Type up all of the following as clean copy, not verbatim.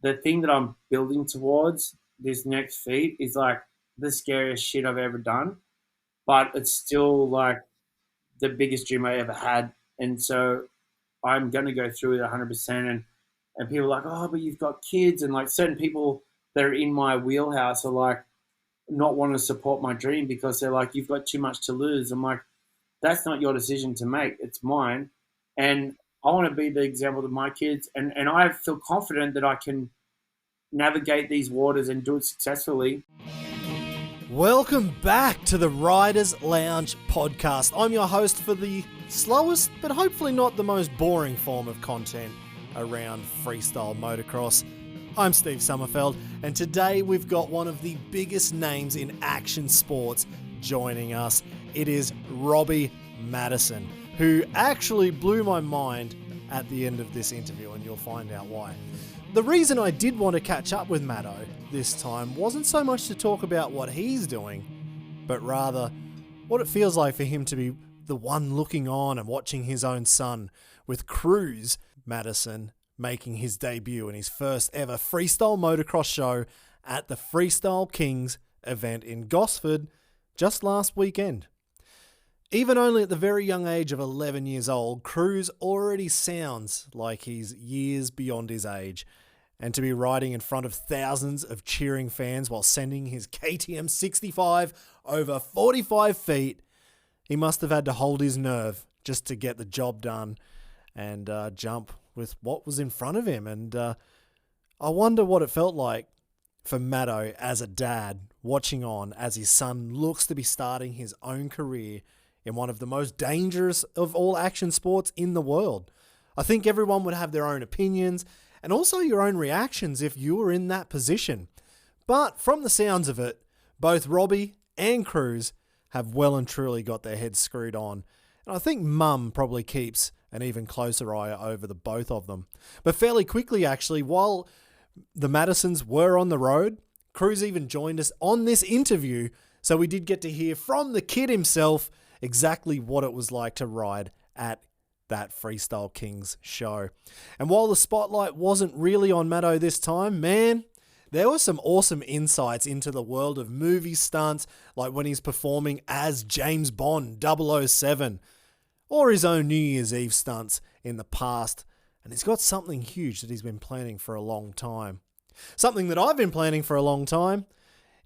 the thing that I'm building towards this next feat is like the scariest shit I've ever done, but it's still like the biggest dream I ever had. And so I'm going to go through it 100%. And people are like, oh, but you've got kids. And like certain people that are in my wheelhouse are like, not want to support my dream because they're like, you've got too much to lose. I'm like, that's not your decision to make. It's mine. And I want to be the example to my kids. And I feel confident that I can navigate these waters and do it successfully. Welcome back to the Riders Lounge podcast. I'm your host for the slowest, but hopefully not the most boring form of content around freestyle motocross. I'm Steve Sommerfeld, and today we've got one of the biggest names in action sports joining us. It is Robbie Maddison, who actually blew my mind at the end of this interview, and you'll find out why. The reason I did want to catch up with Maddo this time wasn't so much to talk about what he's doing, but rather what it feels like for him to be the one looking on and watching his own son, with Kruz Maddison making his debut in his first ever freestyle motocross show at the Freestyle Kings event in Gosford just last weekend. Even only at the very young age of 11 years old, Kruz already sounds like he's years beyond his age. And to be riding in front of thousands of cheering fans while sending his KTM 65 over 45 feet, he must have had to hold his nerve just to get the job done and jump with what was in front of him. And I wonder what it felt like for Maddo as a dad, watching on as his son looks to be starting his own career in one of the most dangerous of all action sports in the world. I think everyone would have their own opinions and also your own reactions if you were in that position. But from the sounds of it, both Robbie and Kruz have well and truly got their heads screwed on. And I think Mum probably keeps an even closer eye over the both of them. But fairly quickly, actually, while the Maddisons were on the road, Kruz even joined us on this interview. So we did get to hear from the kid himself exactly what it was like to ride at that Freestyle Kings show. And while the spotlight wasn't really on Maddo this time, man, there were some awesome insights into the world of movie stunts, like when he's performing as James Bond 007, or his own New Year's Eve stunts in the past. And he's got something huge that he's been planning for a long time. Something that I've been planning for a long time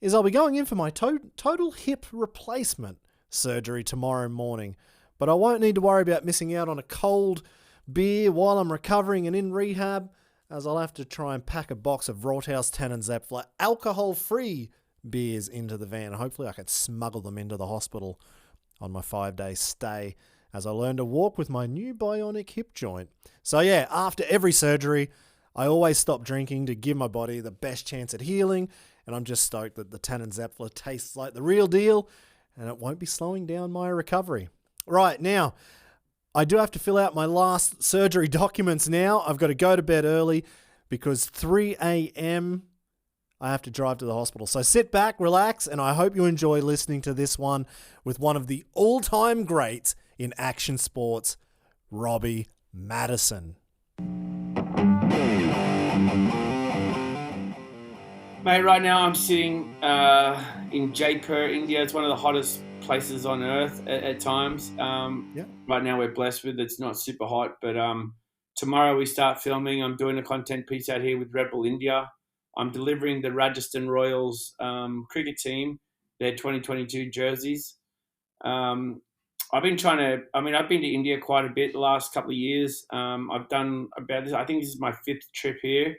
is I'll be going in for my total hip replacement surgery tomorrow morning. But I won't need to worry about missing out on a cold beer while I'm recovering and in rehab, as I'll have to try and pack a box of Rothaus Tannenzäpfler alcohol-free beers into the van. Hopefully I can smuggle them into the hospital on my 5-day stay as I learn to walk with my new bionic hip joint. So yeah, after every surgery, I always stop drinking to give my body the best chance at healing, and I'm just stoked that the Tannenzäpfler tastes like the real deal, and it won't be slowing down my recovery. Right, now, I do have to fill out my last surgery documents now. I've got to go to bed early because 3 a.m. I have to drive to the hospital. So sit back, relax, and I hope you enjoy listening to this one with one of the all-time greats in action sports, Robbie Maddison. Mate, right now I'm sitting in Jaipur, India. It's one of the hottest places on earth at times. Right now we're blessed with it's not super hot, but tomorrow we start filming. I'm doing a content piece out here with Red Bull India. I'm delivering the Rajasthan Royals cricket team their 2022 jerseys. I've been to India quite a bit the last couple of years. I've done about this. I think this is my 5th trip here.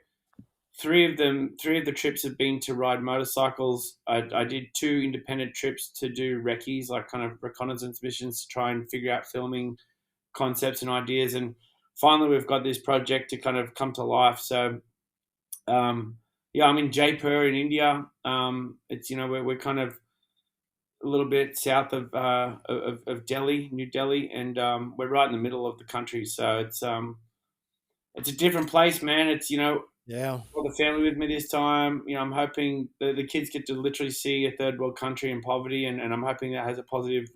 Three of the trips have been to ride motorcycles. I did 2 independent trips to do recce's, like kind of reconnaissance missions to try and figure out filming concepts and ideas. And finally, we've got this project to kind of come to life. So, I'm in Jaipur in India. It's we're kind of a little bit south of Delhi, New Delhi, and we're right in the middle of the country. So it's a different place, man. It's all the family with me this time. I'm hoping the kids get to literally see a third world country in poverty, and I'm hoping that has a positive,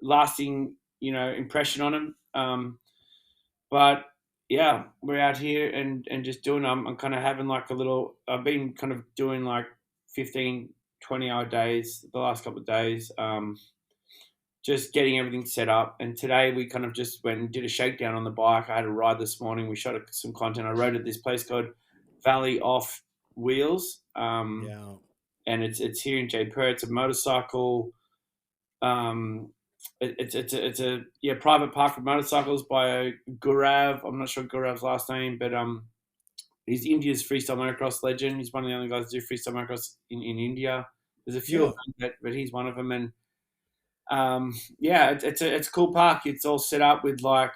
lasting, impression on them. But yeah, we're out here and just doing. I'm kind of having like a little. I've been kind of doing like 15, 20 hour days the last couple of days. Just getting everything set up. And today we kind of just went and did a shakedown on the bike. I had a ride this morning. We shot some content. I rode at this place called Valley Off Wheels, Yeah. and it's here in Jaipur. It's a motorcycle. It's a private park for motorcycles by Gaurav. I'm not sure Gaurav's last name, but he's India's freestyle motocross legend. He's one of the only guys to do freestyle motocross in India. There's a few of Yeah. them, but he's one of them. And yeah, it's a cool park. It's all set up with like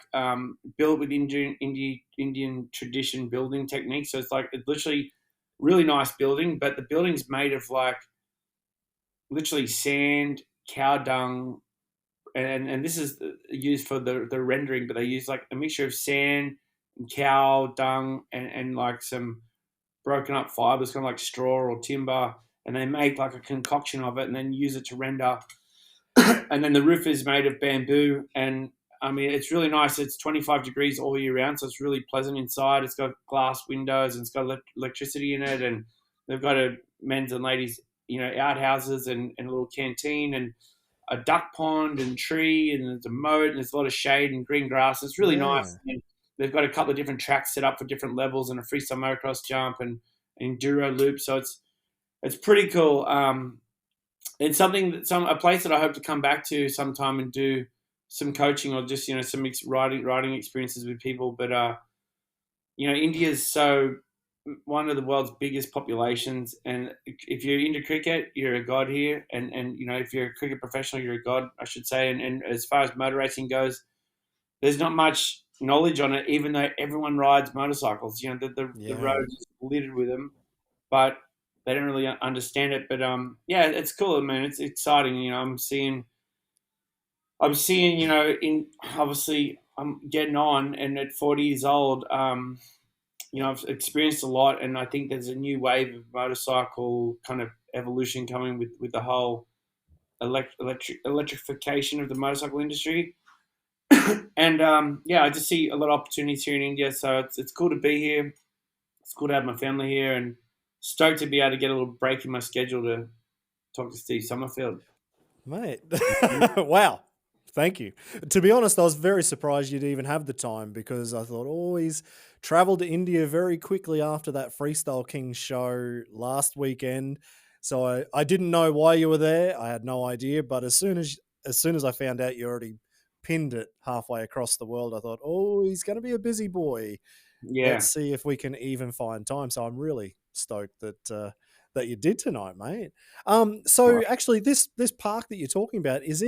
built with Indian tradition building techniques. So it's literally really nice building, but the building's made of like literally sand, cow dung, and this is used for the rendering, but they use like a mixture of sand and cow dung and like some broken up fibers, kind of like straw or timber, and they make like a concoction of it and then use it to render. And then the roof is made of bamboo, and I mean it's really nice. It's 25 degrees all year round, so it's really pleasant inside. It's got glass windows and it's got electricity in it, and they've got a men's and ladies, outhouses and a little canteen and a duck pond and tree, and there's a moat and there's a lot of shade and green grass. It's really Yeah. nice. And they've got a couple of different tracks set up for different levels and a freestyle motocross jump and enduro loop. So it's pretty cool. It's something a place that I hope to come back to sometime and do some coaching or just some riding experiences with people. But India is so one of the world's biggest populations, and if you're into cricket, you're a god here. And if you're a cricket professional, you're a god, I should say. And as far as motor racing goes, there's not much knowledge on it, even though everyone rides motorcycles. The Yeah. road is littered with them, but they don't really understand it. But yeah, it's cool, man. It's exciting. I'm seeing. In obviously I'm getting on, and at 40 years old, I've experienced a lot, and I think there's a new wave of motorcycle kind of evolution coming with the whole electrification of the motorcycle industry. And yeah, I just see a lot of opportunities here in India, so it's cool to be here. It's cool to have my family here, and stoked to be able to get a little break in my schedule to talk to Steve Summerfield. Mate. Wow. Thank you. To be honest, I was very surprised you'd even have the time because I thought, oh, he's traveled to India very quickly after that Freestyle Kings show last weekend. So I didn't know why you were there. I had no idea. But as soon as I found out you already pinned it halfway across the world, I thought, oh, he's going to be a busy boy. Yeah, Let's see if we can even find time. So I'm really stoked that you did tonight, mate. So actually, this park that you're talking about, is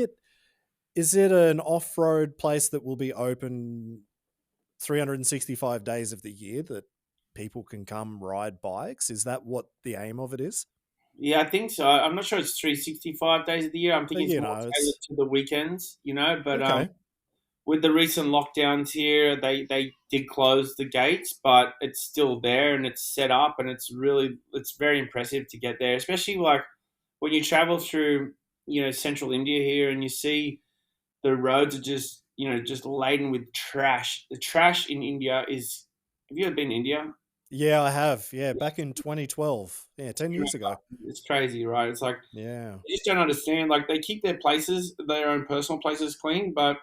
it an off-road place that will be open 365 days of the year that people can come ride bikes? Is that what the aim of it is? yeah, I think so. I'm not sure it's 365 days of the year. I'm But thinking it's more tailored it's to the weekends, But okay. with the recent lockdowns here, they did close the gates, but it's still there and it's set up, and it's very impressive to get there, especially like when you travel through central India here and you see the roads are just laden with trash. The trash in India is. Have you ever been to India? Yeah, I have. Yeah, back in 2012. Yeah, 10 years ago. It's crazy, right? It's like Yeah. you just don't understand. Like they keep their own personal places clean, but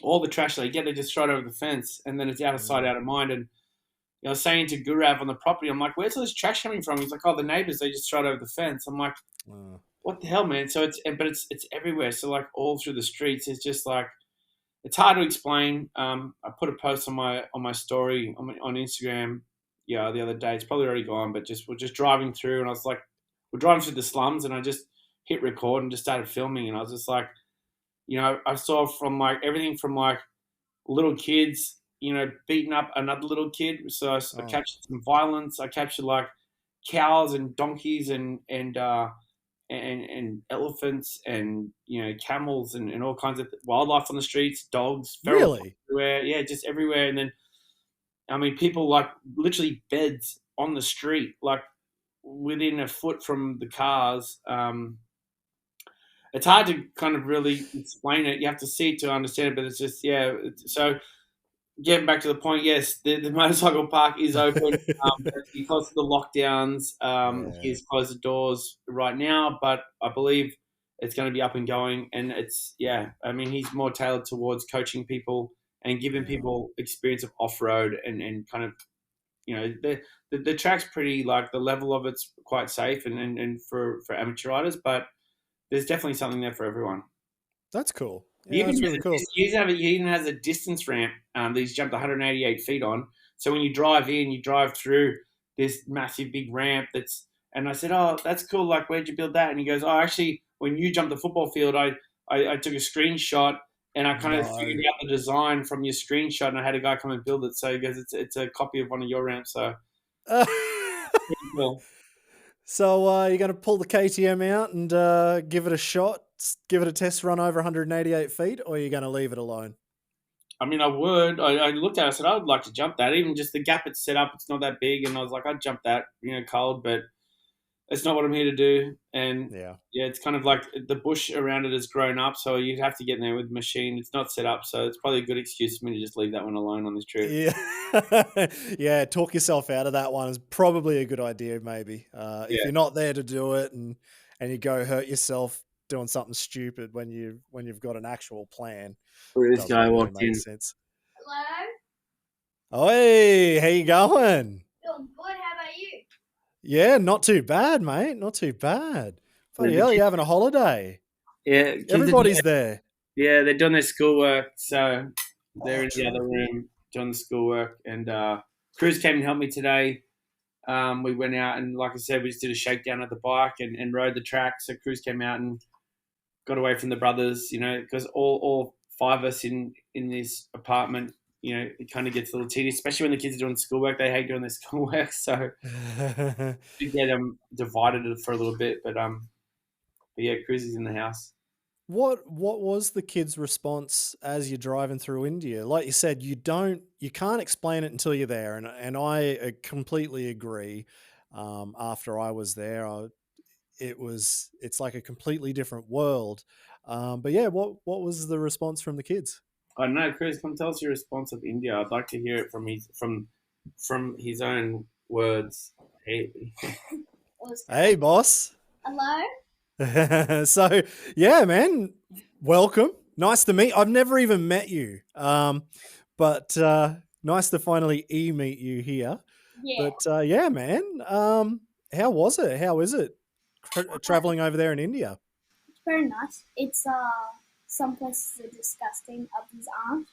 all the trash they get, they just throw it over the fence, and then it's out of sight, Mm. out of mind. And I was saying to Gurav on the property, I'm like, "Where's all this trash coming from?" He's like, "Oh, the neighbors, they just throw it over the fence." I'm like, Uh, "What the hell, man?" So it's everywhere. So like all through the streets, it's just like it's hard to explain. I put a post on my story on Instagram, yeah, the other day. It's probably already gone, but we're just driving through, and I was like, we're driving through the slums, and I just hit record and just started filming, and I was just like, I saw from like everything from like little kids, beating up another little kid. So I oh, captured some violence. I captured like cows and donkeys and elephants and camels and all kinds of wildlife on the streets, dogs, feral dogs really? everywhere. Yeah, just everywhere. And then I mean, people like literally beds on the street, like within a foot from the cars. It's hard to kind of really explain it. You have to see it to understand it, but it's just yeah. So getting back to the point, yes, the motorcycle park is open, but because of the lockdowns, Yeah. he's closed the doors right now. But I believe it's going to be up and going, and it's I mean, he's more tailored towards coaching people and giving Yeah. people experience of off road and kind of the track's pretty like the level of it's quite safe and for amateur riders, but there's definitely something there for everyone. That's cool. He Yeah, even that's has really cool. he even has a distance ramp that he's jumped 188 feet on. So when you drive in, you drive through this massive big ramp that's. And I said, "Oh, that's cool. Like, where'd you build that?" And he goes, "Oh, actually, when you jumped the football field, I took a screenshot and I kind of No. figured out the design from your screenshot, and I had a guy come and build it." So he goes, "It's a copy of one of your ramps." So pretty cool. So you're going to pull the KTM out and give it a shot, give it a test run over 188 feet, or you're going to leave it alone? I mean, I would. I looked at it. I said, I would like to jump that. Even just the gap it's set up, it's not that big. And I was like, I'd jump that, cold, but it's not what I'm here to do. And Yeah. yeah, it's kind of like the bush around it has grown up. So you'd have to get in there with the machine. It's not set up. So it's probably a good excuse for me to just leave that one alone on this trip. Yeah. Yeah. Talk yourself out of that one is probably a good idea, maybe. If Yeah. you're not there to do it and you go hurt yourself doing something stupid when you've got an actual plan, Look at this doesn't guy really walked make in. sense. Hello? Oh, hey, how you going? Doing good. How about you? Yeah, not too bad, mate. Not too bad. Bloody The hell, kids, you're having a holiday. yeah, kids are Everybody's there. yeah, they're doing their schoolwork. So they're Oh, in the other true. room doing the schoolwork. And Kruz came and helped me today. We went out and, like I said, we just did a shakedown of the bike and rode the track. So Kruz came out and got away from the brothers, because all five of us in this apartment, it kind of gets a little tedious, especially when the kids are doing schoolwork. They hate doing their schoolwork, so we get divided for a little bit. But yeah, Kruz is in the house. What was the kids' response as you're driving through India? Like you said, you can't explain it until you're there, and I completely agree. After I was there, it's like a completely different world. But yeah, what was the response from the kids? I don't know, Kruz, come tell us your response of India. I'd like to hear it from his own words. Hey. Hey, boss. Hello? So yeah, man, welcome. Nice to meet. I've never even met you, but nice to finally meet you here. Yeah. But yeah, man, how was it? How is it traveling over there in India? It's very nice. It's some places are disgusting, others aren't.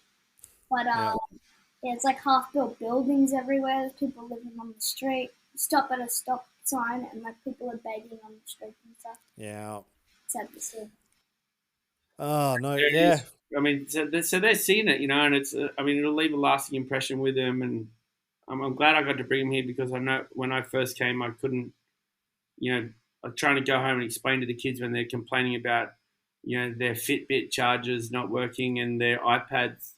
But Yeah, yeah, it's like half built buildings everywhere. There's people living on the street. Stop at a stop sign and like people are begging on the street and stuff. yeah. Sad to see. Oh no, There it yeah, is. I mean, so they're seeing it, and it's. I mean, it'll leave a lasting impression with them, and I'm glad I got to bring him here because I know when I first came, I couldn't, I'm trying to go home and explain to the kids when they're complaining about, their Fitbit chargers not working and their iPads,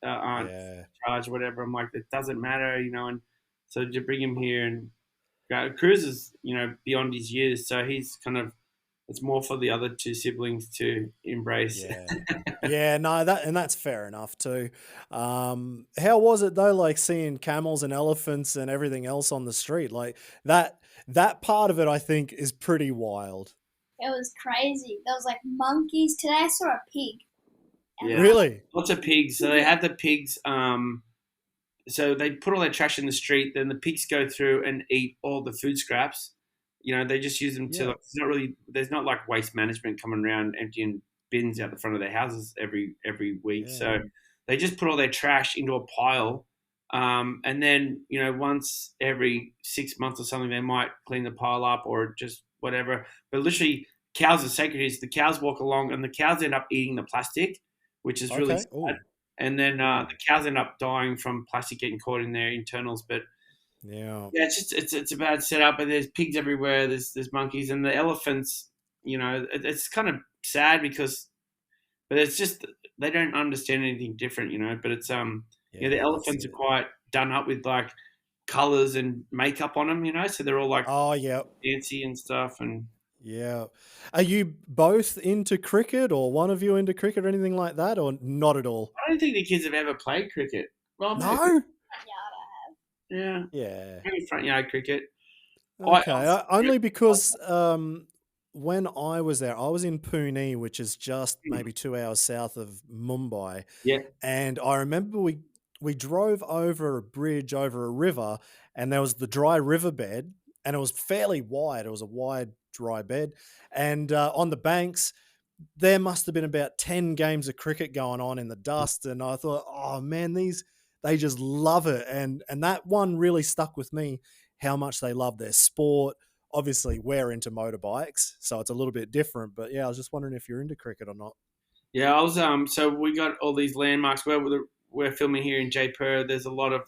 aren't yeah. charged, or whatever. I'm like, it doesn't matter, and so to bring him here and Kruz is, beyond his years, so he's kind of it's more for the other two siblings to embrace. Yeah. Yeah, no, that's fair enough too. How was it though, like seeing camels and elephants and everything else on the street? Like that part of it I think is pretty wild. It was crazy. There was like monkeys. Today I saw a pig. And Yeah, Really? lots of pigs. So they have the pigs. So they put all their trash in the street. Then the pigs go through and eat all the food scraps. They just use them to. Yeah. Like, it's not really. There's not like waste management coming around emptying bins out the front of their houses every week. Yeah. So they just put all their trash into a pile. And then once every 6 months or something, they might clean the pile up or just whatever. But literally, cows are sacred. The cows walk along, and the cows end up eating the plastic, which is really Okay. sad. Oh. And then the cows end up dying from plastic getting caught in their internals. But Yeah. yeah, it's a bad setup. And there's pigs everywhere. There's monkeys and the elephants. It's kind of sad but it's just they don't understand anything different. But it's the Yeah, that's elephants are it. quite done up with like colors and makeup on them. So they're all like Oh, yeah. fancy and stuff. And Yeah. Are you both into cricket or one of you into cricket or anything like that or not at all? I don't think the kids have ever played cricket. Well, No. Front yeah, Yeah. maybe front yard cricket. Okay. Only because when I was there, I was in Pune, which is just maybe 2 hours south of Mumbai. Yeah. And I remember we drove over a bridge over a river, and there was the dry riverbed, and it was fairly wide. It was a wide dry bed, and on the banks there must have been about 10 games of cricket going on in the dust. And I thought, oh man, they just love it. And that one really stuck with me, how much they love their sport. Obviously, we're into motorbikes, so it's a little bit different. But yeah, I was just wondering if you're into cricket or not. Yeah, I was. So we got all these landmarks. We're filming here in Jaipur. There's a lot of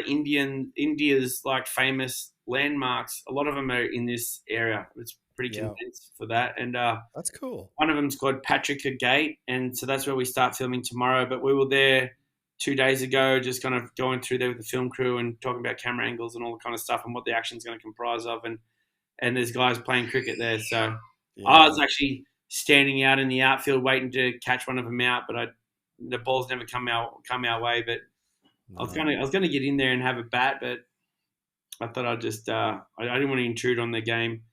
India's like famous landmarks. A lot of them are in this area. It's pretty Yeah. condensed for that. And That's cool. one of them's called Patrika Gate, and so that's where we start filming tomorrow. But we were there 2 days ago, just kind of going through there with the film crew and talking about camera angles and all the kind of stuff and what the action's going to comprise of. And there's guys playing cricket there. So Yeah. I was actually standing out in the outfield waiting to catch one of them out, but the ball's never come our way. But No. I was gonna get in there and have a bat, but I thought I'd just I didn't want to intrude on the game.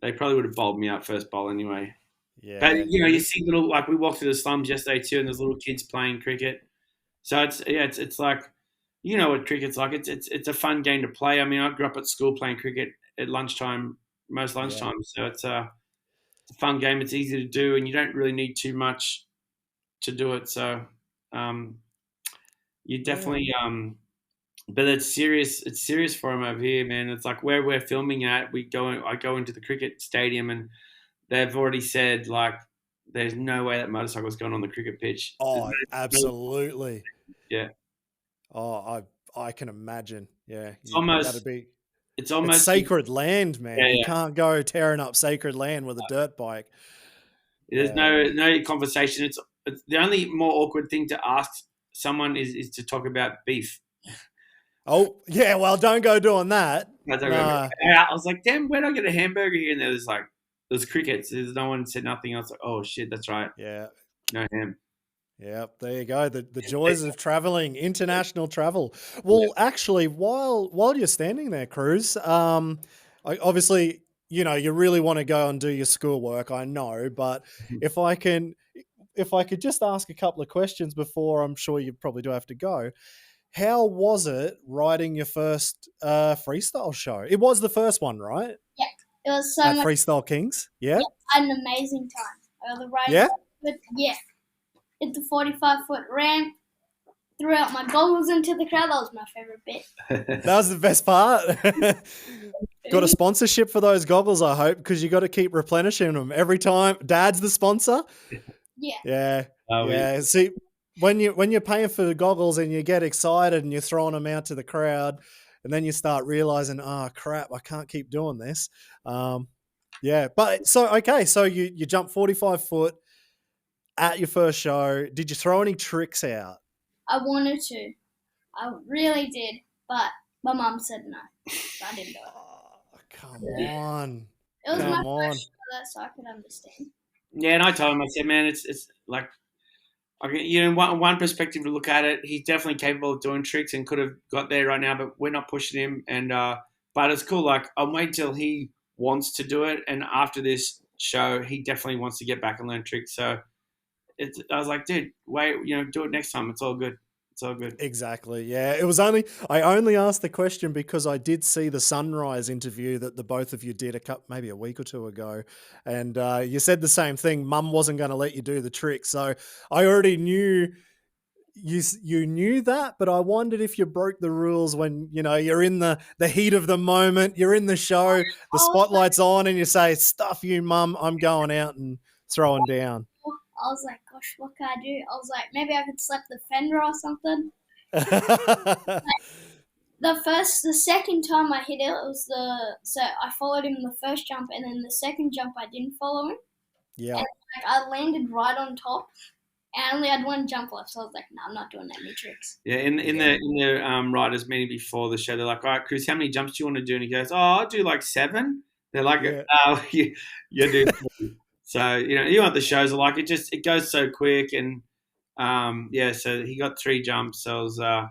They probably would have bowled me out first bowl anyway. Yeah. But you see little, like we walked through the slums yesterday too, and there's little kids playing cricket. So it's like, you know what cricket's like. It's a fun game to play. I mean, I grew up at school playing cricket at lunchtime, most lunchtimes. So it's a fun game. It's easy to do, and you don't really need too much to do it. So you definitely but it's serious. It's serious for him over here, man. It's like where we're filming at. I go into the cricket stadium, and they've already said like, there's no way that motorcycle's going on the cricket pitch. Oh, absolutely. Yeah. Oh, I can imagine. Yeah. It's almost it's sacred land, man. Yeah, you can't go tearing up sacred land with a dirt bike. There's no conversation. It's the only more awkward thing to ask someone is to talk about beef. Oh, yeah, well, don't go doing that. I was like, damn, where'd I get a hamburger here? And there's crickets. There's no one said nothing. I was like, oh shit, that's right. Yeah. No ham. Yeah, there you go. The joys of traveling, international travel. Well, actually, while you're standing there, Kruz, obviously, you really want to go and do your schoolwork, I know, but if I could just ask a couple of questions before, I'm sure you probably do have to go. How was it writing your first freestyle show? It was the first one, right? Yeah, it was so At much. Freestyle Kings, yeah? I had an amazing time. The ride, yeah? Hit the 45-foot ramp, threw out my goggles into the crowd. That was my favorite bit. That was the best part. Got a sponsorship for those goggles, I hope, because you got to keep replenishing them every time. Dad's the sponsor. Yeah. Yeah. See, when you're paying for the goggles and you get excited and you're throwing them out to the crowd, and then you start realizing, oh crap, I can't keep doing this. But so you jump 45 foot at your first show. Did you throw any tricks out? I wanted to. I really did, but my mum said no. So I didn't do it. Oh, come on. It was my first show, so I could understand. Yeah, and I told him, I said, man, it's like, one perspective to look at it, he's definitely capable of doing tricks and could have got there right now, but we're not pushing him. And but it's cool. Like, I'll wait till he wants to do it, and after this show, he definitely wants to get back and learn tricks. So I was like, dude, wait, do it next time. It's all good. It's all good. Exactly. Yeah. I only asked the question because I did see the Sunrise interview that the both of you did maybe a week or two ago. And you said the same thing. Mum wasn't going to let you do the trick. So I already knew you knew that, but I wondered if you broke the rules when, you're in the heat of the moment, you're in the show, the spotlight's on, and you say, stuff you, Mum, I'm going out and throwing down. I was like, gosh, what can I do? I was like, maybe I could slap the fender or something. The second time I hit it, so I followed him the first jump, and then the second jump I didn't follow him. Yeah. And I landed right on top, and I only had one jump left, so I was like, no, I'm not doing any tricks. Yeah, in the riders meeting before the show, they're like, all right, Kruz, how many jumps do you want to do? And he goes, I'll do like 7. They're like, you do. So, you know what the shows are like. It goes so quick, and So he got 3 jumps. So I was,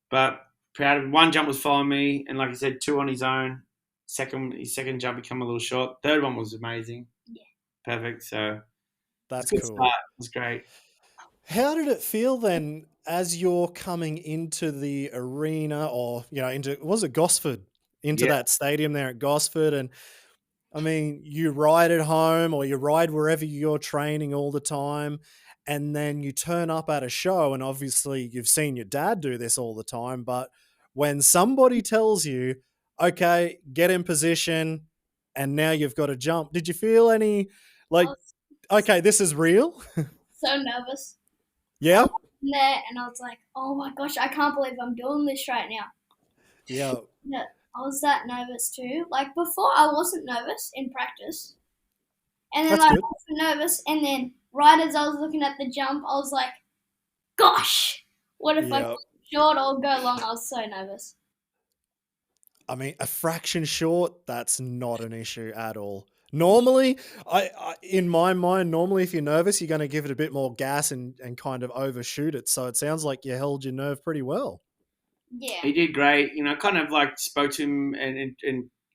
but proud of one jump was following me, and like I said, 2 on his own. His second jump became a little short. Third one was amazing, Yeah. perfect. So it's That's a good cool. start. It was great. How did it feel then as you're coming into the arena, or was it Gosford, into Yeah, that stadium there at Gosford? And I mean, you ride at home or you ride wherever you're training all the time, and then you turn up at a show, and obviously you've seen your dad do this all the time, but when somebody tells you, okay, get in position and now you've got to jump, did you feel any I like, was okay, this is real? so nervous. I Yeah. was in there and I was like, oh my gosh, I can't believe I'm doing this right now. Yeah. Yeah, I was that nervous too. Like before, I wasn't nervous in practice, and then That's like I good. wasn't nervous, and then right as I was looking at the jump, I was like, gosh, what if I Yeah. fall short or go long? I was so nervous. I mean, a fraction short, that's not an issue at all. Normally, in my mind, normally if you're nervous, you're going to give it a bit more gas and kind of overshoot it. So it sounds like you held your nerve pretty well. Yeah. he did great. Kind of like spoke to him and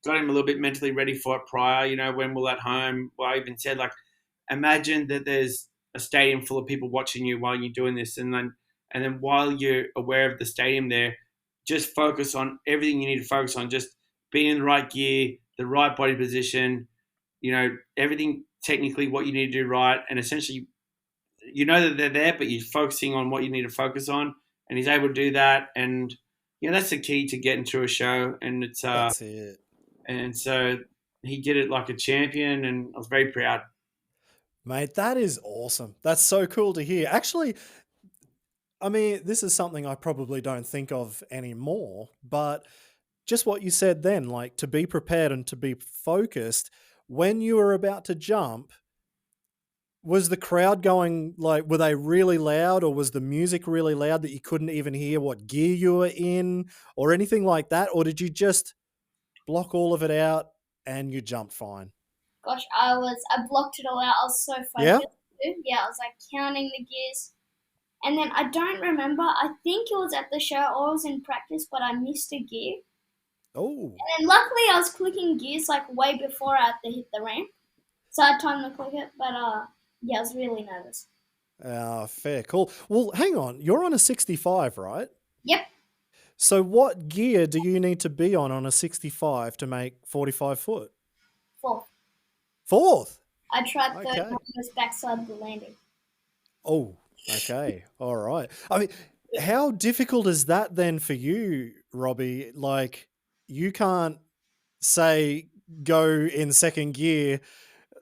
got him a little bit mentally ready for it prior. When we're at home, well, I even said like, imagine that there's a stadium full of people watching you while you're doing this, and then while you're aware of the stadium there, just focus on everything you need to focus on. Just being in the right gear, the right body position, everything technically what you need to do right, and essentially that they're there, but you're focusing on what you need to focus on, and he's able to do that, and that's the key to getting through a show, and it's That's it. and so he did it like a champion, and I was very proud. Mate, that is awesome. That's so cool to hear. Actually, I mean, this is something I probably don't think of anymore, but just what you said then, like to be prepared and to be focused when you were about to jump. Was the crowd going, like, were they really loud, or was the music really loud that you couldn't even hear what gear you were in or anything like that? Or did you just block all of it out and you jumped fine? Gosh, I blocked it all out. I was so Yeah? focused too. Yeah, I was like counting the gears. And then I don't remember, I think it was at the show or it was in practice, but I missed a gear. Oh, And luckily I was clicking gears like way before I had to hit the ramp. So I had time to click it, but yeah, I was really nervous. fair. Cool. Well, hang on. You're on a 65, right? Yep, So what gear do you need to be on a 65 to make 45 foot? fourth. Fourth. I tried third Okay. one was backside of the landing. Oh, okay. All right. I mean, how difficult is that then for you, Robbie? Like, you can't say go in second gear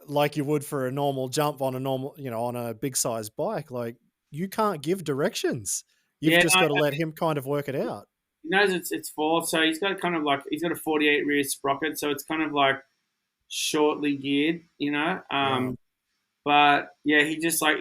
like you would for a normal jump on a normal, on a big size bike. Like, you can't give directions. You've Yeah, just no, got to let him kind of work it out. he knows it's fourth, so he's got a 48 rear sprocket, so it's kind of like shortly geared, Yeah. But yeah, he just like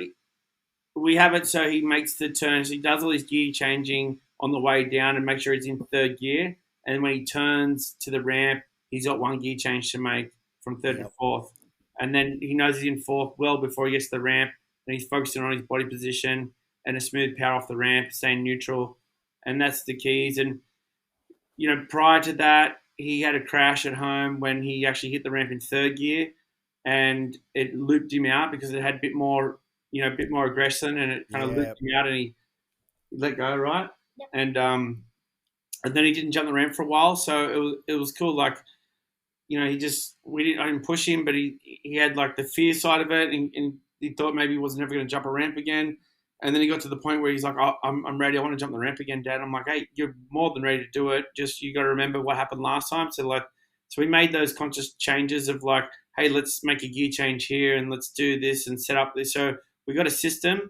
we have it so he makes the turns. He does all his gear changing on the way down and make sure he's in third gear. And when he turns to the ramp, he's got one gear change to make from third to Yep. fourth. And then he knows he's in fourth well before he gets to the ramp. And he's focusing on his body position and a smooth power off the ramp, staying neutral. And that's the keys. And, prior to that, he had a crash at home when he actually hit the ramp in third gear, and it looped him out because it had a bit more aggression, and it kind of Yeah. looped him out, and he let go, right? Yep. And then he didn't jump the ramp for a while, so it was cool. Like, I didn't push him, but he had like the fear side of it, and he thought maybe he was never going to jump a ramp again. And then he got to the point where he's like, oh, I'm ready. I want to jump the ramp again, Dad. I'm like, hey, you're more than ready to do it. Just you got to remember what happened last time. So we made those conscious changes of like, hey, let's make a gear change here and let's do this and set up this. So we got a system,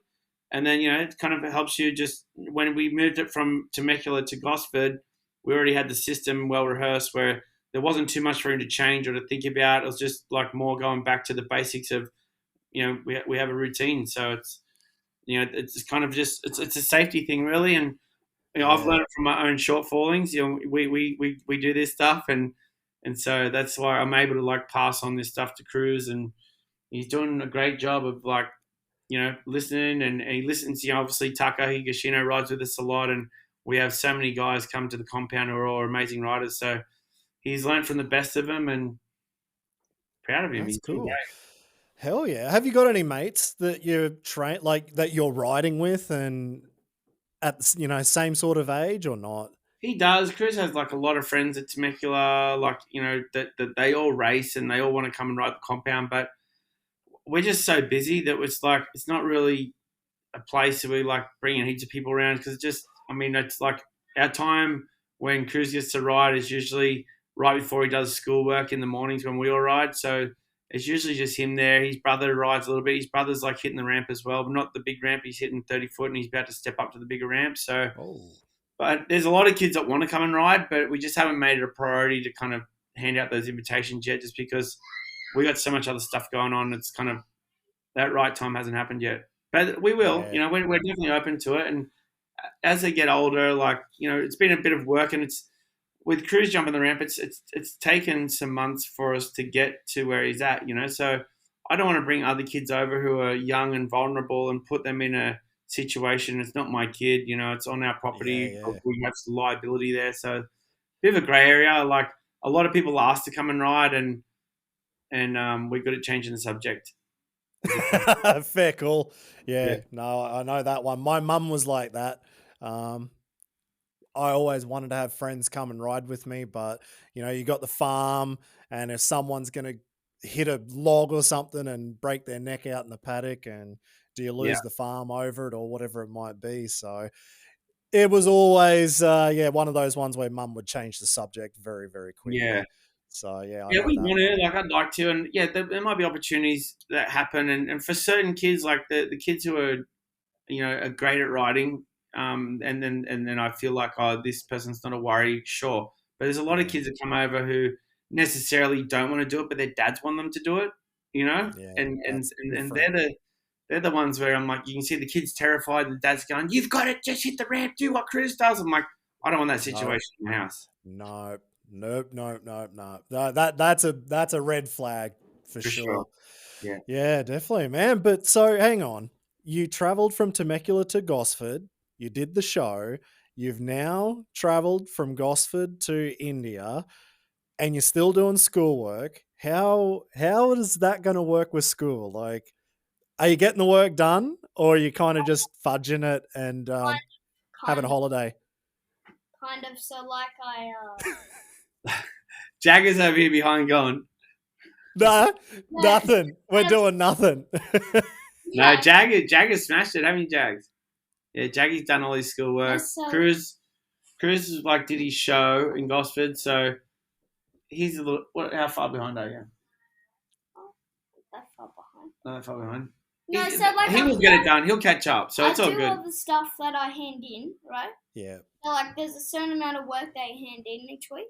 and then it kind of helps you. Just when we moved it from Temecula to Gosford, we already had the system well rehearsed where there wasn't too much for him to change or to think about. It was just like more going back to the basics of, we have a routine. So it's kind of just it's a safety thing really, and I've Yeah. learned it from my own short fallings. We do this stuff, and so that's why I'm able to like pass on this stuff to Kruz, and he's doing a great job of like listening, and he listens. Obviously Tucker Higashino rides with us a lot, and we have so many guys come to the compound who are all amazing riders. So he's learned from the best of them, and proud of him. That's He's doing cool. great. Hell yeah! Have you got any mates that you that you're riding with, and at same sort of age or not? He does. Kruz has like a lot of friends at Temecula, that they all race and they all want to come and ride the compound, but we're just so busy that it's not really a place where we like bringing heaps of people around, because it's like our time when Kruz gets to ride is usually right before he does schoolwork in the mornings when we all ride. So it's usually just him there. His brother rides a little bit. His brother's like hitting the ramp as well, but not the big ramp. He's hitting 30 foot and he's about to step up to the bigger ramp. So, But there's a lot of kids that want to come and ride, but we just haven't made it a priority to kind of hand out those invitations yet, just because we got so much other stuff going on. It's kind of that right time hasn't happened yet. But we will. Yeah. We're definitely open to it. And as they get older, it's been a bit of work, and it's with Kruz jumping the ramp. It's taken some months for us to get to where he's at. So I don't want to bring other kids over who are young and vulnerable and put them in a situation. It's not my kid. It's on our property. Yeah. We have some liability there. So a bit of a grey area. Like a lot of people ask to come and ride, and we're good at changing the subject. Fair call. Yeah, no, I know that one. My mum was like that. I always wanted to have friends come and ride with me, but you got the farm, and if someone's going to hit a log or something and break their neck out in the paddock, and do you lose the farm over it or whatever it might be? So it was always, one of those ones where mum would change the subject very, very quickly. Yeah. So, yeah. We want to, I'd like to. And, there might be opportunities that happen. And for certain kids, like the kids who are, are great at riding, and then I feel like, this person's not a worry, sure. But there's a lot of kids that come over who necessarily don't want to do it, but their dads want them to do it, and they're the ones where I'm like, you can see the kid's terrified, and the dad's going, "You've got it, just hit the ramp, do what Kruz does." I'm like, I don't want that situation in my house. No. That's a red flag for sure. Yeah, definitely, man. But so hang on. You traveled from Temecula to Gosford. You did the show. You've now traveled from Gosford to India, and you're still doing schoolwork. How is that going to work with school? Like, are you getting the work done, or are you kind of just fudging it and having a holiday? Kind of. So, Jagger's over here behind going, No, nothing. We're doing nothing. No, Jagger smashed it, haven't you, Jags? Yeah, Jaggy's done all his schoolwork. Kruz did his show in Gosford, so he's a little. How far behind are you? That far behind. Not that far behind. No, he will get it done. He'll catch up, so it's all good. I do all the stuff that I hand in, right? Yeah. So there's a certain amount of work they hand in each week.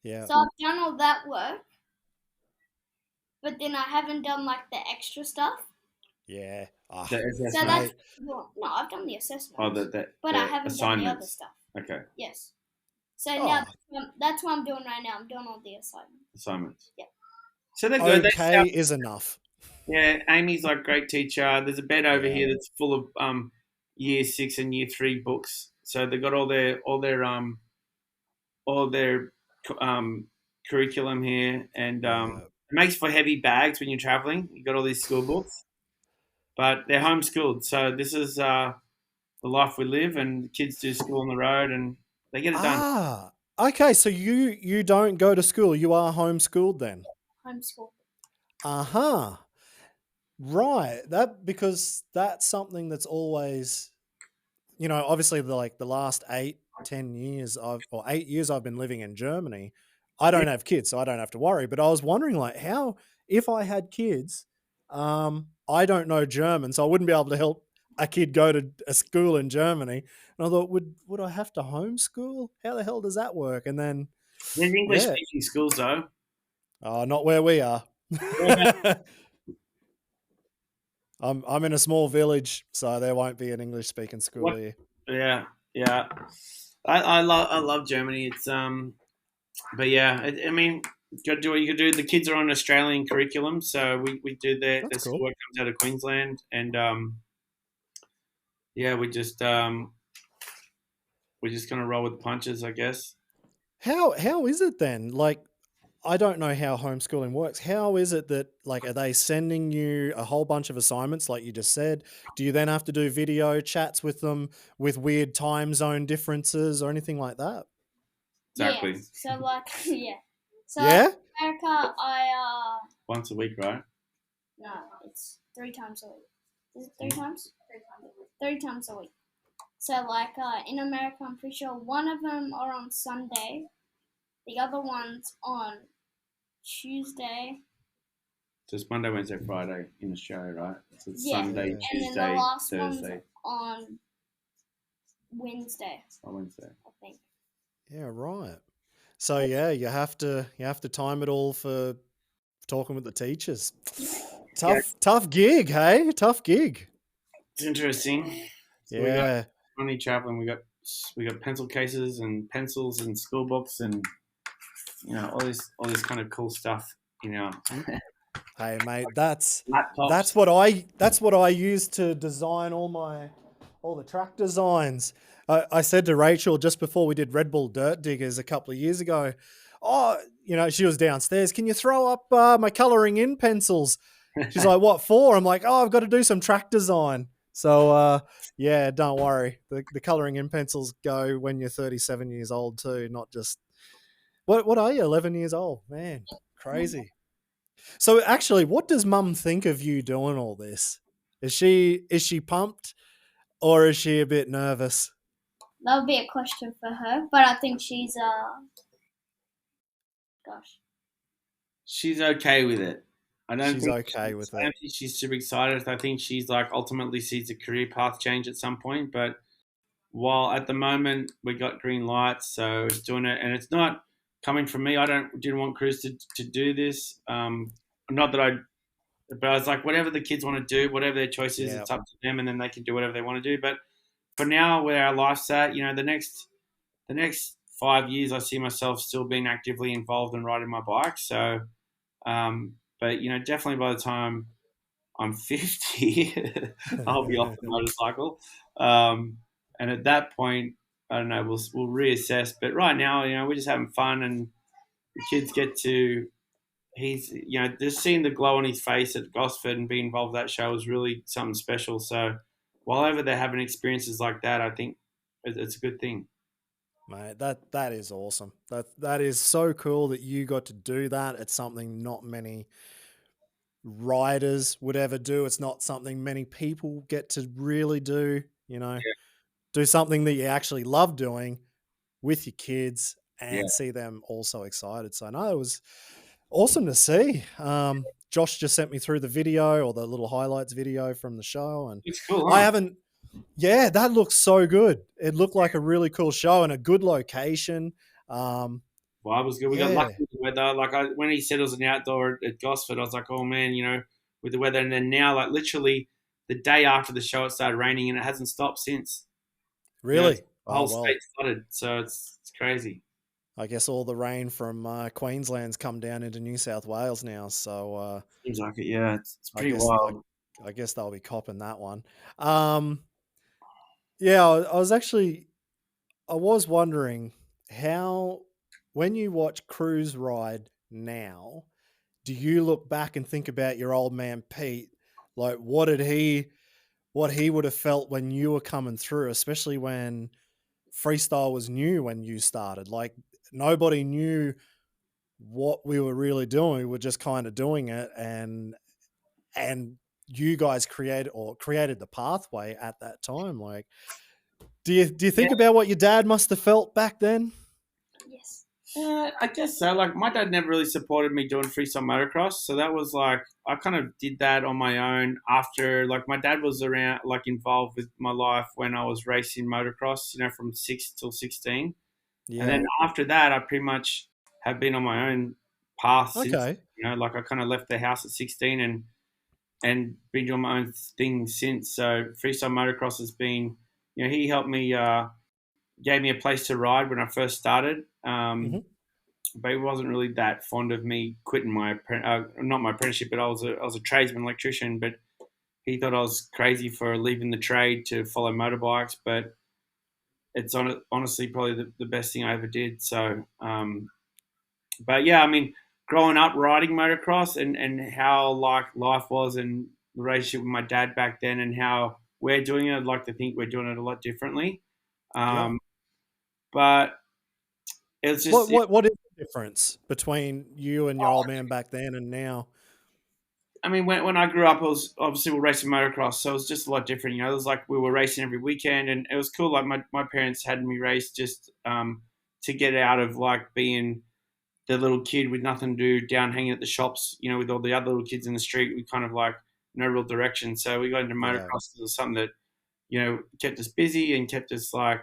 Yeah. So I've done all that work, but then I haven't done the extra stuff. Yeah. So that's no, I've done the assessment. But I haven't done the other stuff. Okay. Yes. So now that's what I'm doing right now. I'm doing all the assignments. Yeah. So they're good. Okay is enough. Yeah, Amy's a great teacher. There's a bed over here that's full of year 6 and year 3 books. So they've got all their curriculum here, and it makes for heavy bags when you're traveling. You got all these school books, but they're homeschooled. So this is the life we live, and kids do school on the road, and they get it done. Okay. So you don't go to school. You are homeschooled then. Homeschooled. Right. Because that's something that's always, obviously the last 8 years I've been living in Germany. I don't have kids, so I don't have to worry. But I was wondering how, if I had kids, I don't know German, so I wouldn't be able to help a kid go to a school in Germany. And I thought, would I have to homeschool? How the hell does that work? And then there's English speaking schools though. Oh, not where we are. I'm in a small village, so there won't be an English speaking school here. Yeah. I love Germany. It's but yeah, got to do what you can do. The kids are on Australian curriculum, so we do their That's cool. schoolwork comes out of Queensland, and yeah, we're just gonna roll with the punches, I guess. How is it then? Like, I don't know how homeschooling works. How is it that, like, are they sending you a whole bunch of assignments like you just said? Do you then have to do video chats with them with weird time zone differences or anything like that? Exactly. Yeah. So like yeah. So Yeah? America, Once a week, right? no, it's 3 times a week. Is it 3 times? 3 times a week. So like in America, I'm pretty sure one of them are on Sunday, the other one's on Tuesday. So it's Monday, Wednesday, Friday in Australia, right? So it's Yeah. Sunday, Yeah. And Tuesday, then the last one's Thursday. on Wednesday, Wednesday. I think. Yeah, right. So yeah, you have to time it all for talking with the teachers. Tough gig, hey? Tough gig. It's interesting. So we got Yeah. money traveling. We got pencil cases and pencils and school books and all this kind of cool stuff. Hey mate, that's Laptops. what I use to design all the track designs. I said to Rachel just before we did Red Bull Dirt Diggers a couple of years ago, she was downstairs. Can you throw up my coloring in pencils? She's like, what for? I'm like, I've got to do some track design. So yeah, don't worry. The coloring in pencils go when you're 37 years old too, not just what are you? 11 years old, man, crazy. So actually, what does Mum think of you doing all this? Is she pumped, or is she a bit nervous? That would be a question for her, but I think she's gosh. She's okay with it. I don't She's think okay with I it. don't think she's super excited. I think she's like ultimately sees a career path change at some point. But while at the moment we got green lights, so it's doing it, and it's not coming from me. I didn't want Kruz to do this. Not that but I was like, whatever the kids want to do, whatever their choice is, Yeah. it's up to them, and then they can do whatever they want to do. But for now, where our life's at, the next 5 years, I see myself still being actively involved in riding my bike. So, but definitely by the time I'm 50, I'll be off the motorcycle. And at that point, I don't know, we'll reassess. But right now, we're just having fun, and the kids get to. He's, just seeing the glow on his face at Gosford and being involved with that show is really something special. So, while ever they're having experiences like that, I think it's a good thing. Mate, that is awesome. That is so cool that you got to do that. It's something not many riders would ever do. It's not something many people get to really do. Do something that you actually love doing with your kids and see them also excited. So no, it was awesome to see. Josh just sent me through the video or the little highlights video from the show, and It's cool. Huh? I haven't. Yeah, that looks so good. It looked like a really cool show and a good location. Vibe was good. We got lucky with the weather. Like when he said it was an outdoor at Gosford, I was like, oh man, with the weather. And then now, like literally the day after the show, it started raining and it hasn't stopped since. Really? The whole state's flooded, so it's crazy. I guess all the rain from Queensland's come down into New South Wales now. So seems like it. Yeah, it's pretty wild. I guess they'll be copping that one. Yeah, I was wondering how, when you watch Kruz ride now, do you look back and think about your old man Pete? Like, what he would have felt when you were coming through, especially when freestyle was new when you started. Like, nobody knew what we were really doing. We were just kind of doing it, and you guys created the pathway at that time. Like, do you think about what your dad must have felt back then? Yes. I guess so. Like, my dad never really supported me doing freestyle motocross, so that was like I kind of did that on my own. After, like, my dad was around, like, involved with my life when I was racing motocross, from 6 till 16. Yeah. And then after that, I pretty much have been on my own path since. Okay. Like, I kind of left the house at 16 and been doing my own thing since. So freestyle motocross has been, he helped me, gave me a place to ride when I first started. but he wasn't really that fond of me quitting not my apprenticeship, but I was a tradesman electrician. But he thought I was crazy for leaving the trade to follow motorbikes. But it's honestly probably the best thing I ever did. So, but yeah, I mean, growing up riding motocross and how like life was and the relationship with my dad back then and how we're doing it, I'd like to think we're doing it a lot differently. Yeah. But it's just What is the difference between you and your old man back then and now? I mean, when I grew up, it was obviously we're racing motocross, so it was just a lot different. You know, it was like we were racing every weekend, and it was cool. Like my parents had me race just to get out of like being the little kid with nothing to do down hanging at the shops. You know, with all the other little kids in the street, we kind of like no real direction. So we got into motocross. Yeah. It was something that kept us busy and kept us like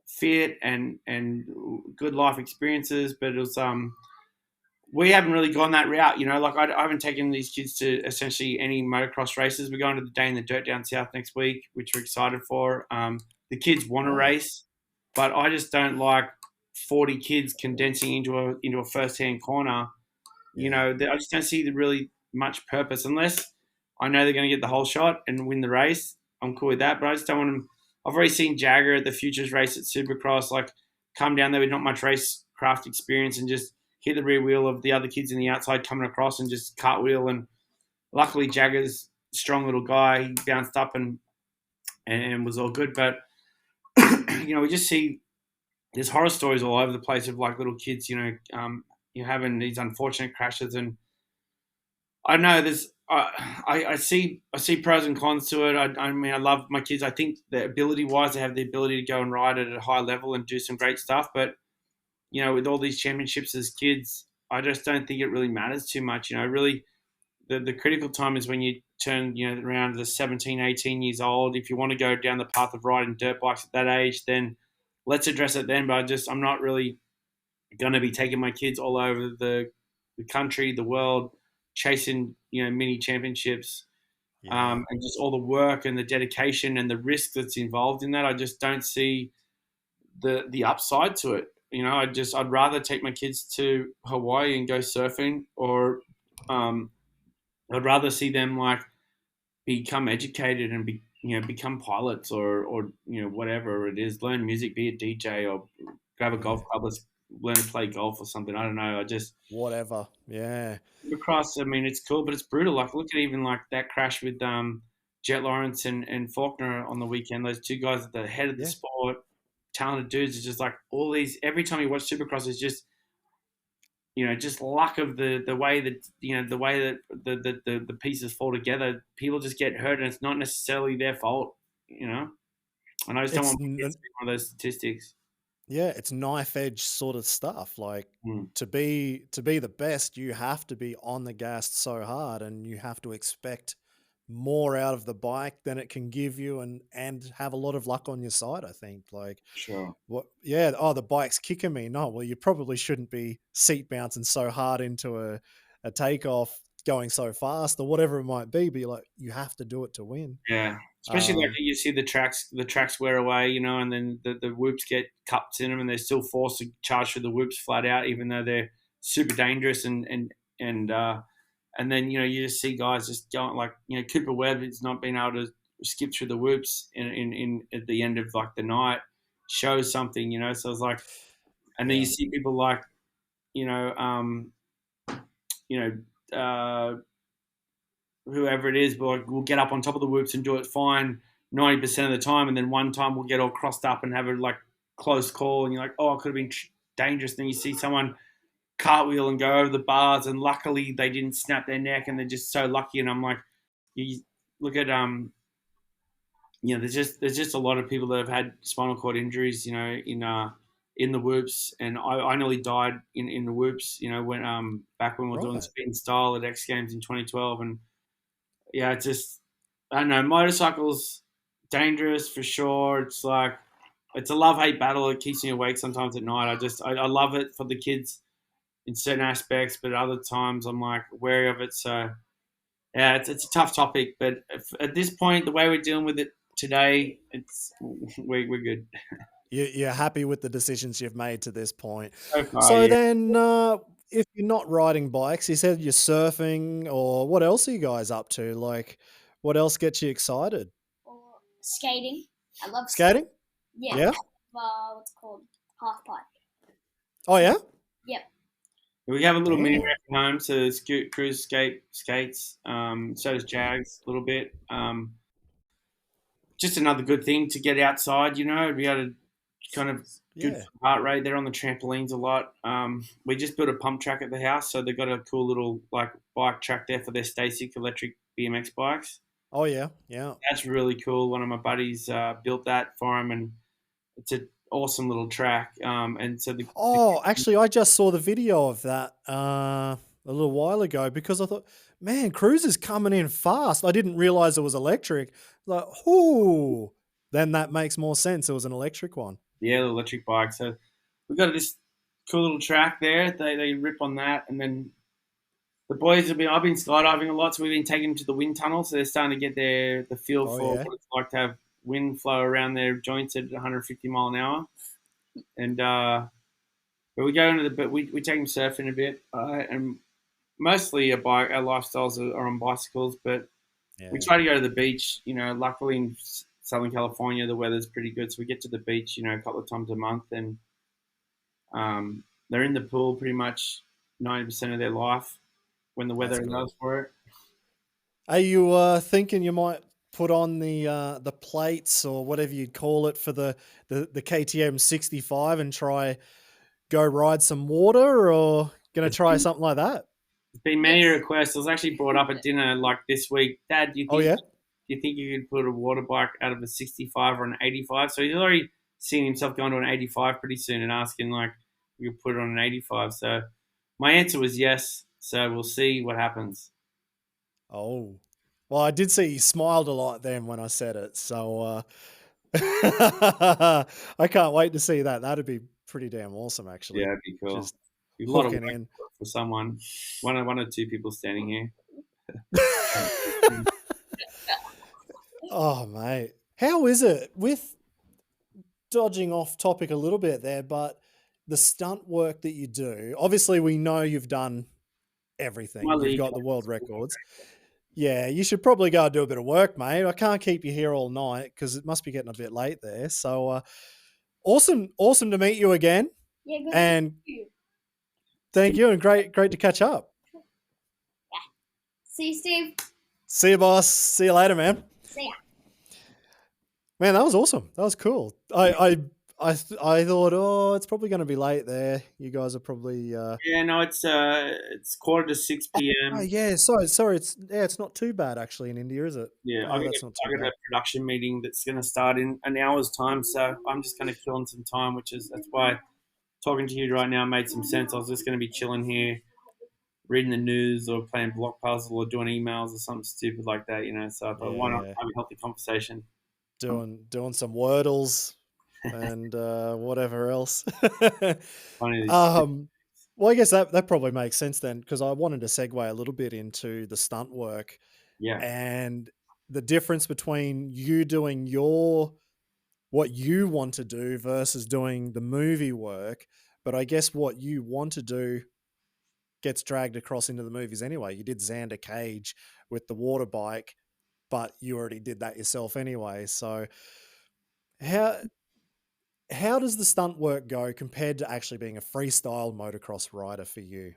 fit and good life experiences. But it was we haven't really gone that route, Like I haven't taken these kids to essentially any motocross races. We're going to the Day in the Dirt down south next week, which we're excited for. The kids want to race, but I just don't like 40 kids condensing into a first-hand corner. Yeah. I just don't see the really much purpose unless I know they're going to get the whole shot and win the race. I'm cool with that, but I just don't want them. I've already seen Jagger at the Futures race at Supercross, like come down there with not much racecraft experience and just hit the rear wheel of the other kids in the outside coming across and just cartwheel. And luckily, Jagger's a strong little guy. He bounced up and was all good. But we just see there's horror stories all over the place of like little kids, having these unfortunate crashes. And I know there's I see pros and cons to it. I mean, I love my kids. I think that ability wise, they have the ability to go and ride at a high level and do some great stuff. But with all these championships as kids, I just don't think it really matters too much. Really, the critical time is when you turn, around the 17, 18 years old. If you want to go down the path of riding dirt bikes at that age, then let's address it then. But I'm not really going to be taking my kids all over the country, the world, chasing, mini championships. Yeah. And just all the work and the dedication and the risk that's involved in that. I just don't see the upside to it. I'd rather take my kids to Hawaii and go surfing, or I'd rather see them like become educated and become pilots or whatever it is, learn music, be a DJ, or grab a golf club, let's learn to play golf or something. I don't know. I just whatever. Yeah. Supercross, I mean, it's cool, but it's brutal. Like look at even like that crash with Jet Lawrence and Faulkner on the weekend. Those two guys at the head of the sport, talented dudes. It's just like all these. Every time you watch Supercross, it's just just luck of the way that the way that the pieces fall together. People just get hurt, and it's not necessarily their fault. And I just don't want to be one of those statistics. Yeah, it's knife edge sort of stuff. Like to be the best, you have to be on the gas so hard, and you have to expect more out of the bike than it can give you, and have a lot of luck on your side. I think Sure. what? Yeah. Oh, the bike's kicking me. No, well, you probably shouldn't be seat bouncing so hard into a takeoff, going so fast, or whatever it might be. But you have to do it to win. Yeah. Especially like you see the tracks wear away, and then the whoops get cups in them, and they're still forced to charge through the whoops flat out, even though they're super dangerous and then you just see guys just going like Cooper Webb is not being able to skip through the whoops in at the end of like the night shows something, So it's like, and then you see people like whoever it is, but we'll get up on top of the whoops and do it fine 90% of the time, and then one time we'll get all crossed up and have a like close call, and you're like, oh, it could have been dangerous. Then you see someone cartwheel and go over the bars, and luckily they didn't snap their neck, and they're just so lucky. And I'm like, you look at there's just a lot of people that have had spinal cord injuries, in the whoops, and I nearly died in the whoops, when back when we were doing spin style at X Games in 2012, and yeah, it's just I don't know, motorcycles dangerous for sure. It's like it's a love-hate battle. It keeps me awake sometimes at night. I love it for the kids in certain aspects, but other times I'm like wary of it. So yeah, it's a tough topic, but at this point, the way we're dealing with it today, we're good. you're happy with the decisions you've made to this point. So far, So yeah. then, if you're not riding bikes, you said you're surfing, or what else are you guys up to? Like, what else gets you excited? Or skating. I love skating. Skating? Yeah. Yeah. What's it called? Half pipe. Oh yeah. Yep. We have a little mini Damn. ramp at home, so Kruz skates. So does Jags a little bit. Just another good thing to get outside, be able to kind of good Yeah. for heart rate. They're on the trampolines a lot. We just built a pump track at the house, so they've got a cool little like bike track there for their Stasic electric BMX bikes. Oh yeah. Yeah. That's really cool. One of my buddies built that for him, and it's an awesome little track. And so Oh, actually, I just saw the video of that a little while ago because I thought, man, Kruz is coming in fast. I didn't realize it was electric. Like, whoo. Then that makes more sense. It was an electric one. the electric bike. So we've got this cool little track there. They rip on that, and then the boys have been. I've been skydiving a lot, so we've been taking them to the wind tunnel. So they're starting to get the feel for Yeah. what it's like to have wind flow around their joints at 150 mile an hour. And but we go into but we take them surfing a bit, and mostly our lifestyles are on bicycles, but Yeah. we try to go to the beach. Luckily in Southern California, the weather's pretty good, so we get to the beach, a couple of times a month, and they're in the pool pretty much 90% of their life when the weather allows for it. Are you thinking you might put on the plates or whatever you'd call it for the KTM 65 and try go ride some water, or gonna try something like that? There's been many requests. I was actually brought up at dinner like this week. Dad, do you think you could put a water bike out of a 65 or an 85? So he's already seen himself going to an 85 pretty soon and asking like we could put it on an 85. So my answer was yes. So we'll see what happens. Oh, well, I did see you smiled a lot then when I said it. So I can't wait to see that. That'd be pretty damn awesome, actually. Yeah, it'd be cool. Just a lot of work in. for someone. One or two people standing here. Oh, mate. How is it with dodging off topic a little bit there, but the stunt work that you do? Obviously, we know you've done everything. You've got the world records. Yeah, you should probably go do a bit of work, mate. I can't keep you here all night because it must be getting a bit late there. So awesome to meet you again. Yeah, good. And thank you, and great to catch up. Yeah. See you, Steve. See you, boss. See you later, man. See ya. Man, that was awesome. That was cool. I thought, oh, it's probably going to be late there. You guys are probably. Yeah, no, it's 5:45 p.m. Oh yeah, sorry. It's not too bad actually in India, is it? Yeah, No, I got a production meeting that's going to start in an hour's time, so I'm just going to kill in some time, that's why talking to you right now made some sense. I was just going to be chilling here, reading the news or playing block puzzle or doing emails or something stupid like that, So I thought, why not have a healthy conversation? Doing some wordles and whatever else. Well, I guess that probably makes sense then, because I wanted to segue a little bit into the stunt work. Yeah. And the difference between you doing what you want to do versus doing the movie work. But I guess what you want to do gets dragged across into the movies anyway. You did Xander Cage with the water bike, but you already did that yourself anyway. So how does the stunt work go compared to actually being a freestyle motocross rider for you?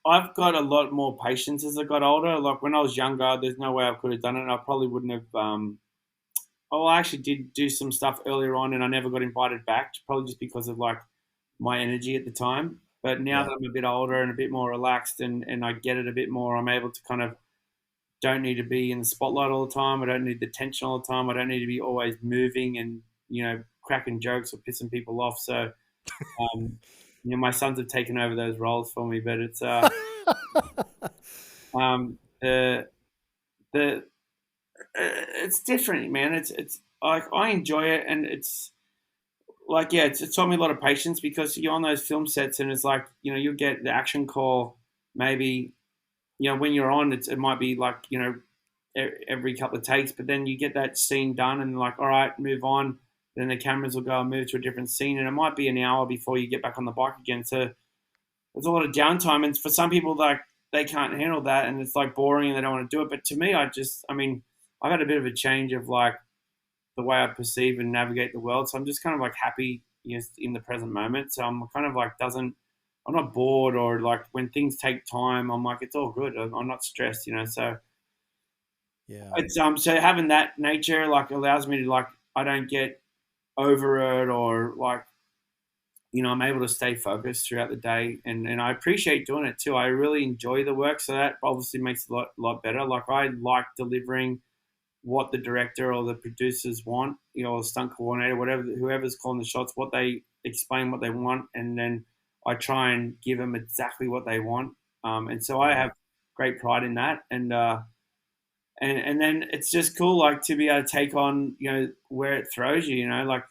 I've got a lot more patience as I got older. Like when I was younger, there's no way I could have done it. And I probably wouldn't have. I actually did do some stuff earlier on, and I never got invited back, probably just because of like my energy at the time. But now that I'm a bit older and a bit more relaxed, and I get it a bit more, I'm able to kind of don't need to be in the spotlight all the time. I don't need the tension all the time. I don't need to be always moving and cracking jokes or pissing people off. So, my sons have taken over those roles for me. But it's it's different, man. It's like I enjoy it, and it's like it's taught me a lot of patience, because you're on those film sets and it's like you'll get the action call maybe when you're on it might be like every couple of takes, but then you get that scene done and like, all right, move on. then the cameras will go and move to a different scene, and it might be an hour before you get back on the bike again. So there's a lot of downtime, and for some people, like, they can't handle that, and it's like boring, and they don't want to do it. But to me, I've had a bit of a change of like the way I perceive and navigate the world. So I'm just kind of like happy, in the present moment. So I'm kind of like I'm not bored, or like when things take time, I'm like, it's all good. I'm not stressed, So yeah, it's so having that nature like allows me to like I don't get over it, or like I'm able to stay focused throughout the day, and I appreciate doing it too. I really enjoy the work, so that obviously makes it a lot better. Like I like delivering what the director or the producers want, or the stunt coordinator, whatever, whoever's calling the shots, what they explain what they want, and then I try and give them exactly what they want. And so I have great pride in that, and then it's just cool, like to be able to take on, where it throws you, like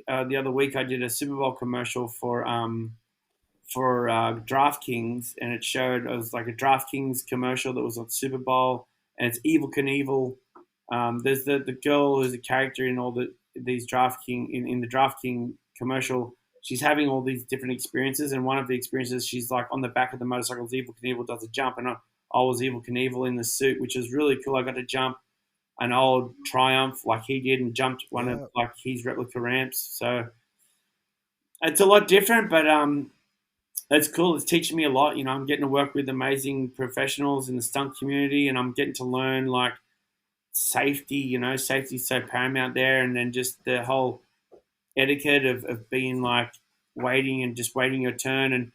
the other week I did a Super Bowl commercial for DraftKings, and it was like a DraftKings commercial that was on Super Bowl, and it's Evil Knievel. There's the girl who's a character in all these DraftKings in the DraftKings commercial. She's having all these different experiences, and one of the experiences, she's like on the back of the motorcycle. Evil Knievel does a jump, and I was Evil Knievel in the suit, which was really cool. I got to jump an old Triumph like he did, and jumped one of like his replica ramps. So it's a lot different, but it's cool. It's teaching me a lot. I'm getting to work with amazing professionals in the stunt community, and I'm getting to learn like safety. Safety's so paramount there, and then just the whole etiquette of being like waiting your turn. And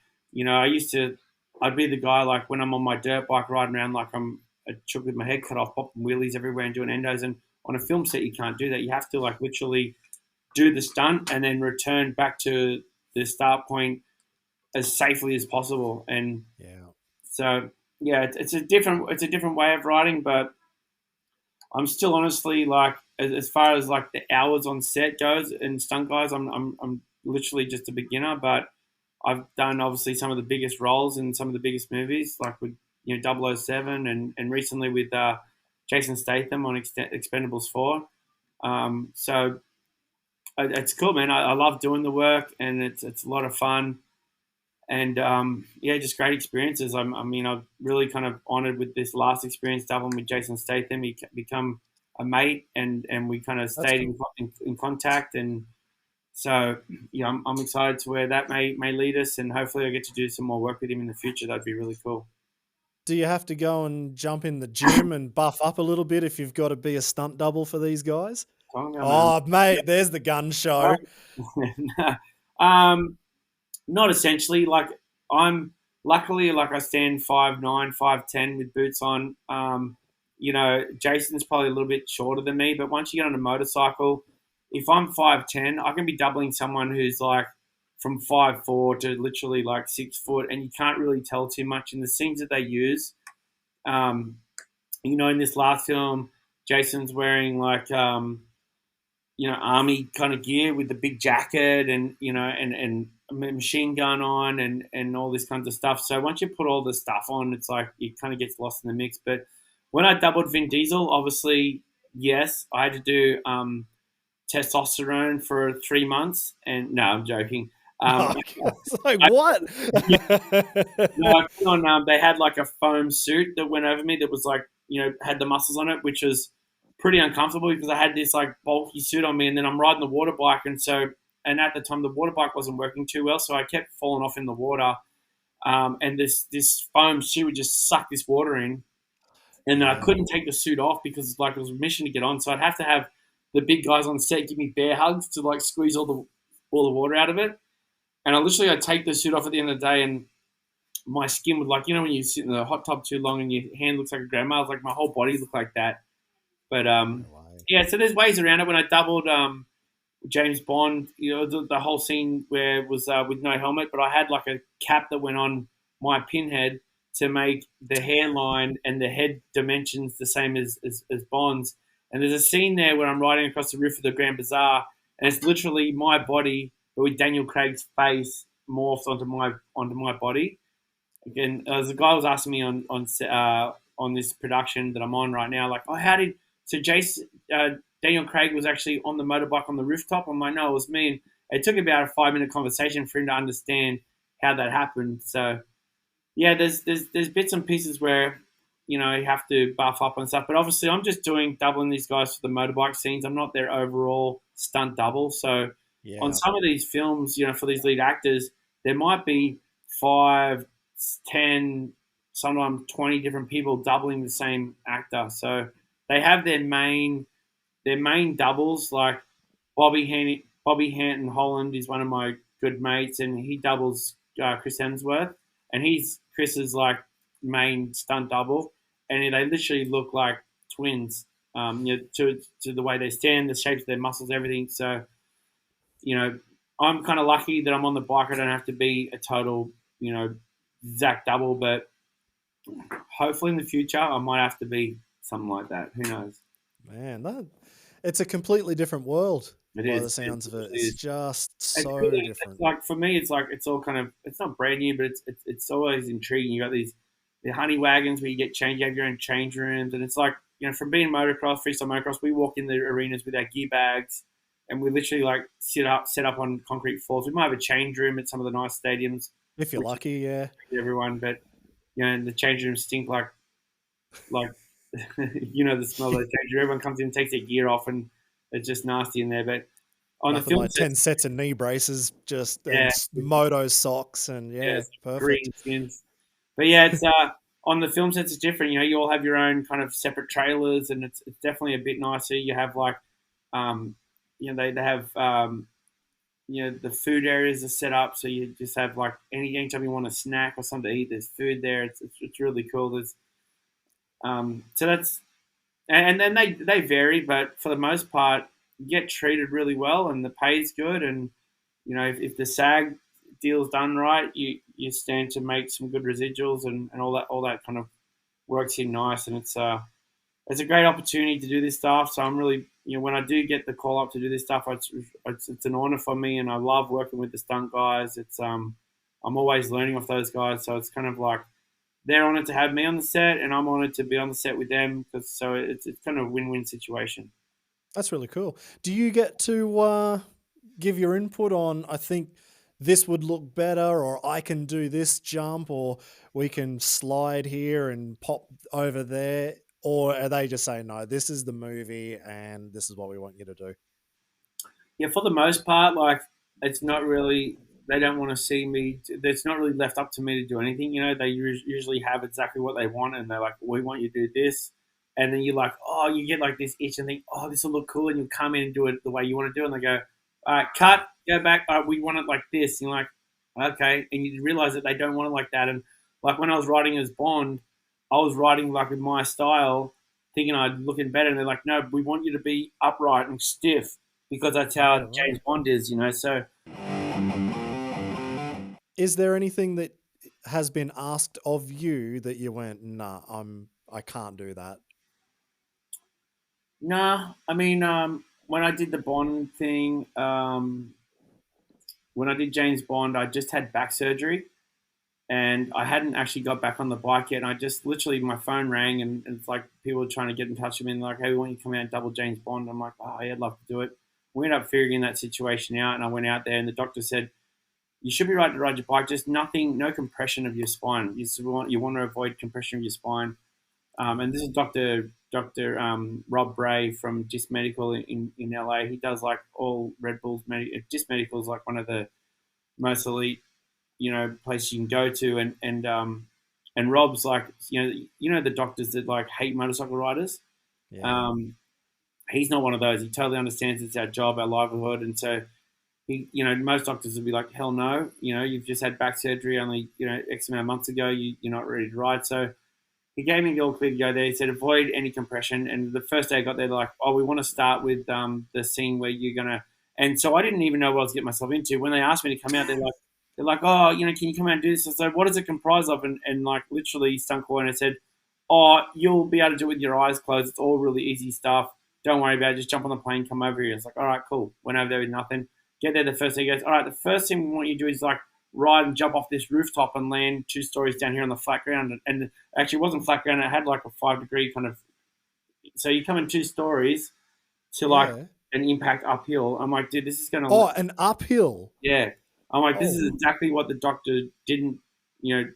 I'd be the guy like when I'm on my dirt bike riding around like I'm a chook with my head cut off, popping wheelies everywhere and doing endos. And on a film set, you can't do that. You have to like literally do the stunt and then return back to the start point as safely as possible. And so it's a different way of riding, but I'm still honestly like as far as like the hours on set goes and stunt guys, I'm literally just a beginner, but I've done obviously some of the biggest roles in some of the biggest movies, like with 007 and recently with Jason Statham on Expendables 4. So it's cool, man. I love doing the work, and it's a lot of fun. And just great experiences. I've really kind of honored with this last experience doubling with Jason Statham. He become a mate, and we kind of stayed in contact. And so I'm excited to where that may lead us, and hopefully I get to do some more work with him in the future. That'd be really cool. Do you have to go and jump in the gym and buff up a little bit if you've got to be a stunt double for these guys? Mate, there's the gun show. Not essentially. Like I'm luckily like I stand 5'9", 5'10" with boots on. Jason's probably a little bit shorter than me, but once you get on a motorcycle, if I'm 5'10", I can be doubling someone who's like from 5'4" to literally like 6 foot, and you can't really tell too much in the scenes that they use. In this last film, Jason's wearing like army kind of gear with the big jacket and and a machine gun on and all this kinds of stuff. So once you put all this stuff on, it's like it kind of gets lost in the mix. But when I doubled Vin Diesel, obviously, yes, I had to do testosterone for 3 months. And no, I'm joking. What? I put on, they had like a foam suit that went over me that was like, had the muscles on it, which was pretty uncomfortable because I had this like bulky suit on me, and then I'm riding the water bike, and at the time the water bike wasn't working too well, so I kept falling off in the water, and this foam suit would just suck this water in, and then I couldn't take the suit off because like it was a mission to get on, so I'd have to have the big guys on set give me bear hugs to like squeeze all the water out of it, and I'd take the suit off at the end of the day, and my skin would like, when you sit in the hot tub too long and your hand looks like a grandma, like my whole body looked like that. But so there's ways around it. When I doubled James Bond, the whole scene where it was with no helmet, but I had like a cap that went on my pinhead to make the hairline and the head dimensions the same as Bond's. And there's a scene there where I'm riding across the roof of the Grand Bazaar, and it's literally my body, but with Daniel Craig's face morphed onto my body. Again, as a guy was asking me on this production that I'm on right now, like, Daniel Daniel Craig was actually on the motorbike on the rooftop. I'm like, no, it was me. And it took about a 5-minute conversation for him to understand how that happened. So yeah, there's bits and pieces where you have to buff up and stuff. But obviously, I'm just doubling these guys for the motorbike scenes. I'm not their overall stunt double. So on some of these films, for these lead actors, there might be 5, 10, sometimes 20 different people doubling the same actor. So they have their main doubles. Like Bobby Hanton Holland is one of my good mates, and he doubles Chris Hemsworth, and he's Chris's like main stunt double, and they literally look like twins. To the way they stand, the shapes of their muscles, everything. So, I'm kind of lucky that I'm on the bike. I don't have to be a total, exact double, but hopefully in the future I might have to be something like that. Who knows? Man, it's a completely different world. By the sounds of it, it's just so different. It's like for me, it's like it's all kind of it's not brand new, but it's always intriguing. You got the honey wagons where you get change, you have your own change rooms, and it's like from being motocross, freestyle motocross, we walk in the arenas with our gear bags, and we literally like set up on concrete floors. We might have a change room at some of the nice stadiums if you're lucky, yeah. Everyone, but the change rooms stink like the smell of the change room. Everyone comes in, takes their gear off, and it's just nasty in there. But on nothing the film like 10 sets of knee braces, just moto socks, and perfect. Green skins. But yeah, it's on the film sets it's different. You all have your own kind of separate trailers, and it's definitely a bit nicer. You have like, they have the food areas are set up, so you just have like anytime you want a snack or something to eat, there's food there. It's really cool. There's so that's and then they vary, but for the most part, you get treated really well, and the pay's good, and if the SAG deal's done right, you stand to make some good residuals, and all that kind of works in nice, and it's a great opportunity to do this stuff. So I'm really when I do get the call up to do this stuff, it's an honor for me, and I love working with the stunt guys. It's I'm always learning off those guys, so it's kind of like they're honored to have me on the set, and I'm honored to be on the set with them. So it's kind of a win-win situation. That's really cool. Do you get to give your input on, I think this would look better, or I can do this jump, or we can slide here and pop over there? Or are they just saying, no, this is the movie and this is what we want you to do? Yeah, for the most part, like it's not really, they don't want to see me. It's not really left up to me to do anything. They usually have exactly what they want, and they're like, we want you to do this. And then you're like, oh, you get like this itch and think, oh, this will look cool. And you come in and do it the way you want to do it. And they go, all right, cut, go back. All right, we want it like this. And you're like, okay. And you realize that they don't want it like that. And like when I was writing as Bond, I was writing like with my style, thinking I'd looking better. And they're like, no, we want you to be upright and stiff because that's how James Bond is, So. Is there anything that has been asked of you that you went, nah, I can't do that? Nah, I mean, when I did the Bond thing, when I did James Bond, I just had back surgery, and I hadn't actually got back on the bike yet. And I just literally, my phone rang, and it's like people were trying to get in touch with me, and like, hey, we want you to come out and double James Bond. I'm like, oh, yeah, I'd love to do it. We ended up figuring that situation out, and I went out there, and the doctor said, you should be right to ride your bike, just no compression of your spine. You want to avoid compression of your spine. And this is Dr. Rob Bray from GIST Medical in LA. He does like all Red Bull's GIST Medical is like one of the most elite, places you can go to. And Rob's like, the doctors that like hate motorcycle riders. Yeah. He's not one of those. He totally understands it's our job, our livelihood. And so he, most doctors would be like, hell no, you've just had back surgery only, X amount of months ago. You're not ready to ride. So he gave me the all clear to go there. He said, avoid any compression. And the first day I got there, they're like, oh, we want to start with the scene where you're going to. And so I didn't even know what I was getting myself into. When they asked me to come out, they're like, oh, can you come out and do this? I said, what does it comprise of? And like literally stunt coordinator said, oh, you'll be able to do it with your eyes closed. It's all really easy stuff. Don't worry about it. Just jump on the plane, come over here. It's like, all right, cool. Went over there with nothing. Get there the first day. He goes, all right, the first thing we want you to do is like ride and jump off this rooftop and land 2 stories down here on the flat ground. And actually it wasn't flat ground. It had like a 5-degree kind of, so you come in 2 stories to like an impact uphill. I'm like, dude, this is gonna. Oh, an uphill. Yeah. I'm like, this is Oh. exactly what the doctor didn't,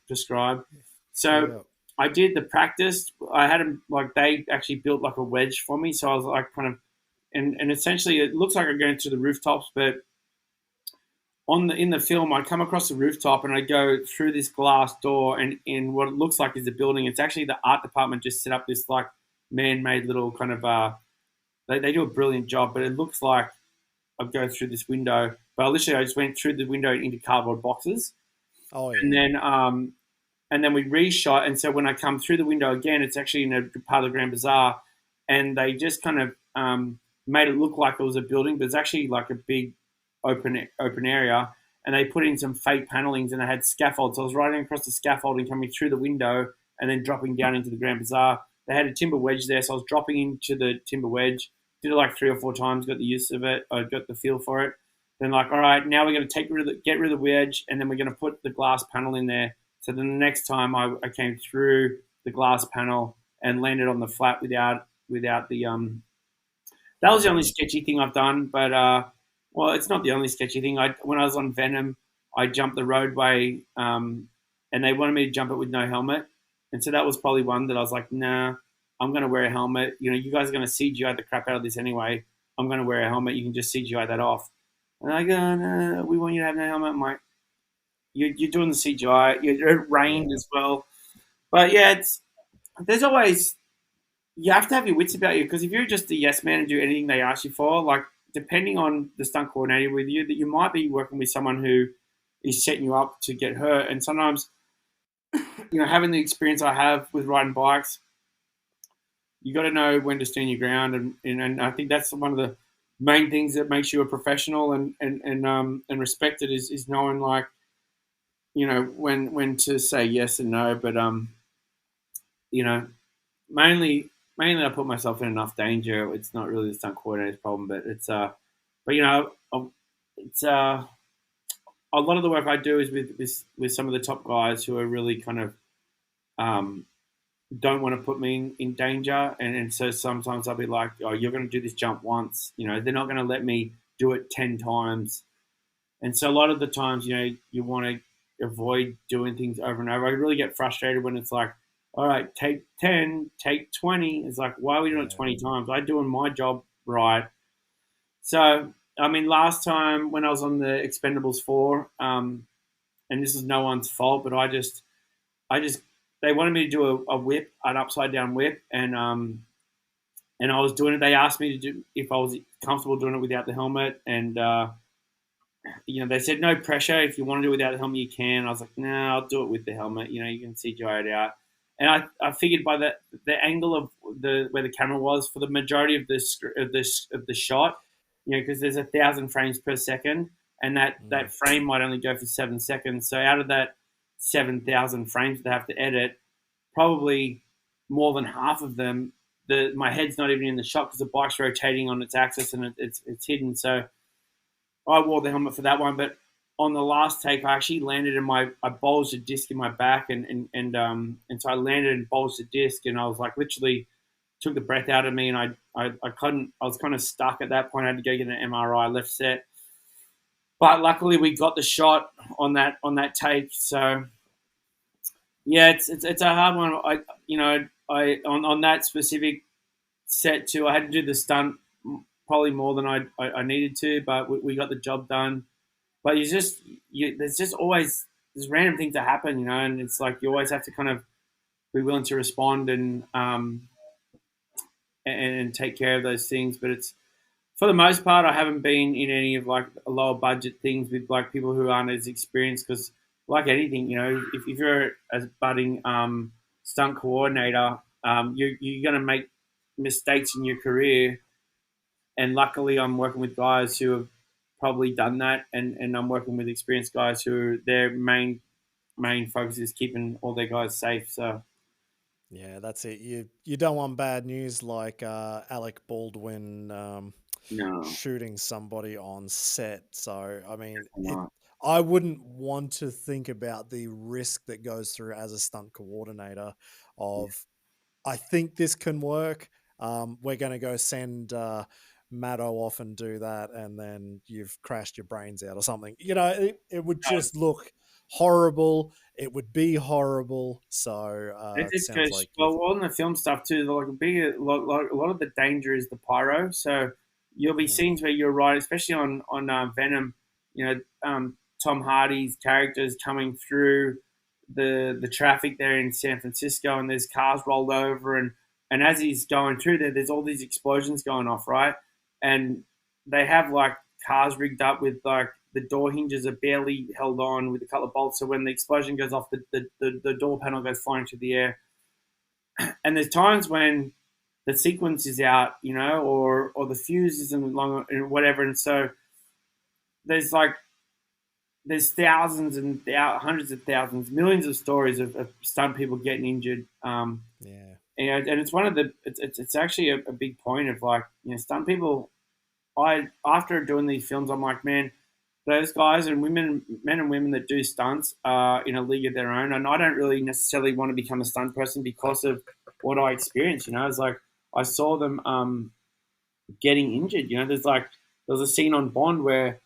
prescribe. So Yeah. I did the practice. I had them like they actually built like a wedge for me. So I was like kind of, and essentially it looks like I'm going to the rooftops, but in the film I come across the rooftop and I go through this glass door and in what it looks like is a building. It's actually the art department just set up this like man-made little kind of they do a brilliant job, but it looks like I go through this window, but I just went through the window into cardboard boxes, Oh yeah. And then we reshot. And so when I come through the window again, it's actually in a part of the Grand Bazaar, and they just kind of made it look like it was a building, but it's actually like a big open area. And they put in some fake panelings, and they had scaffolds. So I was riding across the scaffolding, coming through the window, and then dropping down into the Grand Bazaar. They had a timber wedge there, so I was dropping into the timber wedge. Did it like 3 or 4 times, got the use of it. I got the feel for it. Then like, all right, now we're going to get rid of the wedge, and then we're going to put the glass panel in there. So then the next time I came through the glass panel and landed on the flat without the That was the only sketchy thing I've done. But well, it's not the only sketchy thing. When I was on Venom, I jumped the roadway, and they wanted me to jump it with no helmet, and so that was probably one that I was like, nah, I'm going to wear a helmet. You guys are going to CGI the crap out of this anyway. I'm going to wear a helmet. You can just CGI that off. And I go, no, we want you to have no helmet. I'm like, you're doing the CGI. It rained as well. But yeah, there's always, you have to have your wits about you, because if you're just a yes man and do anything they ask you for, like depending on the stunt coordinator with you, that you might be working with someone who is setting you up to get hurt. And sometimes, having the experience I have with riding bikes, you got to know when to stand your ground, and I think that's one of the main things that makes you a professional and respected is knowing like when to say yes and no. But mainly I put myself in enough danger. It's not really the stunt coordinator's problem, but it's a lot of the work I do is with some of the top guys who are really kind of don't want to put me in danger, and so sometimes I'll be like, oh, you're going to do this jump once, they're not going to let me do it 10 times. And so a lot of the times, you want to avoid doing things over and over. I really get frustrated when it's like, all right, take 10, take 20. It's like, why are we doing it 20 times? I'm doing my job right. So, I mean, last time when I was on the Expendables 4, and this is no one's fault, but I just, they wanted me to do a whip, an upside down whip, and I was doing it. They asked me to do if I was comfortable doing it without the helmet, and they said no pressure. If you want to do it without the helmet, you can. I was like, nah, I'll do it with the helmet. You can CGI it out. And I figured by the angle of where the camera was for the majority of the shot, because there's 1,000 frames per second, and that frame might only go for 7 seconds. So out of that 7,000 frames that I have to edit, probably more than half of them, my head's not even in the shot because the bike's rotating on its axis and it's hidden. So I wore the helmet for that one, but on the last take, I actually landed and I bulged a disc in my back, and so I landed and bulged the disc, and I was like literally took the breath out of me, and I couldn't. I was kind of stuck at that point. I had to go get an MRI left set, but luckily we got the shot on that take. So yeah, it's a hard one. I on that specific set too, I had to do the stunt probably more than I needed to, but we got the job done. But there's just always there's random things that happen, and it's like you always have to kind of be willing to respond and take care of those things. But it's for the most part, I haven't been in any of like lower budget things with like people who aren't as experienced, because like anything, if you're a budding stunt coordinator, you're going to make mistakes in your career. And luckily, I'm working with guys who have probably done that, and I'm working with experienced guys who their main focus is keeping all their guys safe. So yeah, that's it. You don't want bad news like Alec Baldwin no, shooting somebody on set. So I mean, no. I wouldn't want to think about the risk that goes through as a stunt coordinator of, I think this can work. We're going to go send Maddo often do that, and then you've crashed your brains out or something. You know, it would just look horrible. It would be horrible. So It it did sounds because like you've well, on the film stuff too, like a lot of the danger is the pyro. So you'll be scenes where you're right, especially on Venom. You know, Tom Hardy's characters coming through the traffic there in San Francisco, and there's cars rolled over, and as he's going through there, there's all these explosions going off, right? And they have like cars rigged up with like the door hinges are barely held on with a couple of bolts. So when the explosion goes off, the door panel goes flying through the air. And there's times when the sequence is out, you know, or the fuse isn't long or whatever. And so there's like there's thousands and hundreds of thousands, millions of stories of stunt people getting injured. yeah. And it's one of the it's actually a big point of like, you know, stunt people. After doing these films, I'm like, man, those guys and women, men and women that do stunts are in a league of their own. And I don't really necessarily want to become a stunt person because of what I experienced. You know, it's like I saw them getting injured. You know, there was a scene on Bond where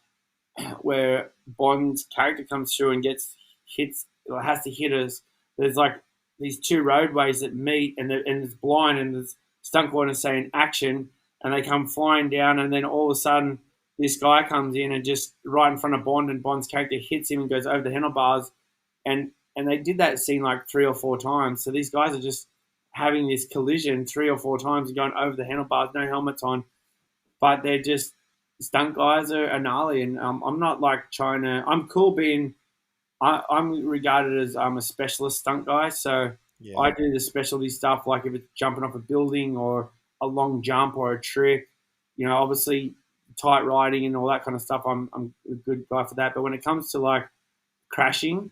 Bond's character comes through and hits or has to hit us. There's like these two roadways that meet, and it's blind, and there's stunt coordinator saying action, and they come flying down, and then all of a sudden this guy comes in and just right in front of Bond, and Bond's character hits him and goes over the handlebars, and they did that scene like 3 or 4 times. So these guys are just having this collision 3 or 4 times and going over the handlebars, no helmets on, but they're just stunt guys are gnarly, and I'm not like trying to. I'm cool being. I'm regarded as a specialist stunt guy, so Yeah. I do the specialty stuff, like if it's jumping off a building or a long jump or a trick. You know, obviously tight riding and all that kind of stuff. I'm a good guy for that. But when it comes to like crashing,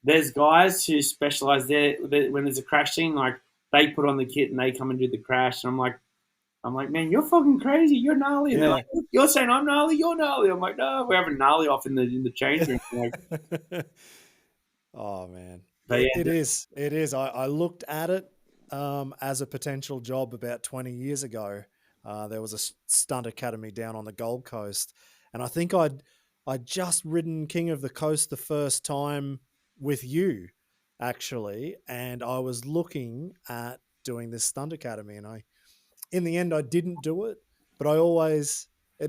there's guys who specialize there. When there's a crash scene, like they put on the kit and they come and do the crash. And I'm like, man, you're fucking crazy. You're gnarly. And they're like, you're saying I'm gnarly. You're gnarly. I'm like, no, we're having gnarly off in the change room. Like, oh man, but it is. It is. I looked at it as a potential job about 20 years ago. There was a stunt academy down on the Gold Coast, and I think I'd just ridden King of the Coast the first time with you, actually, and I was looking at doing this stunt academy, and in the end I didn't do it, but it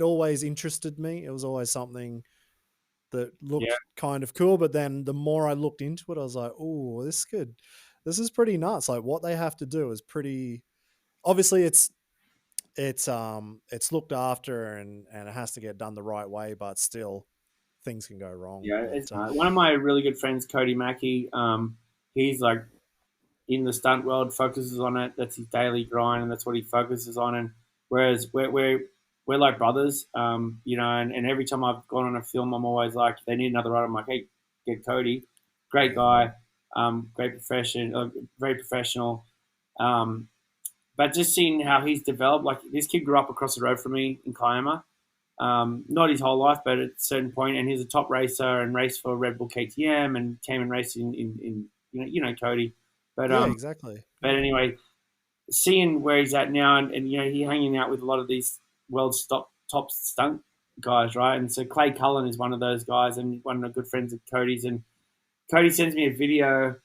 always interested me. It was always something that looked kind of cool, but then the more I looked into it, I was like, oh, this is pretty nuts. Like what they have to do is pretty, obviously it's looked after and it has to get done the right way, but still things can go wrong. yeah, But, it's one of my really good friends, Cody Mackey. He's like in the stunt world, focuses on it. That's his daily grind, and that's what he focuses on. And whereas we're like brothers, you know. And every time I've gone on a film, I'm always like, if they need another writer, I'm like, hey, get Cody, great guy, great profession, very professional. But just seeing how he's developed, like this kid grew up across the road from me in Kiama. Not his whole life, but at a certain point, and he's a top racer and raced for Red Bull KTM and came and raced in you know Cody. But yeah, exactly. But anyway, seeing where he's at now, and you know, he hanging out with a lot of these world's top stunt guys, right? And so Clay Cullen is one of those guys, and one of the good friends of Cody's. And Cody sends me a video.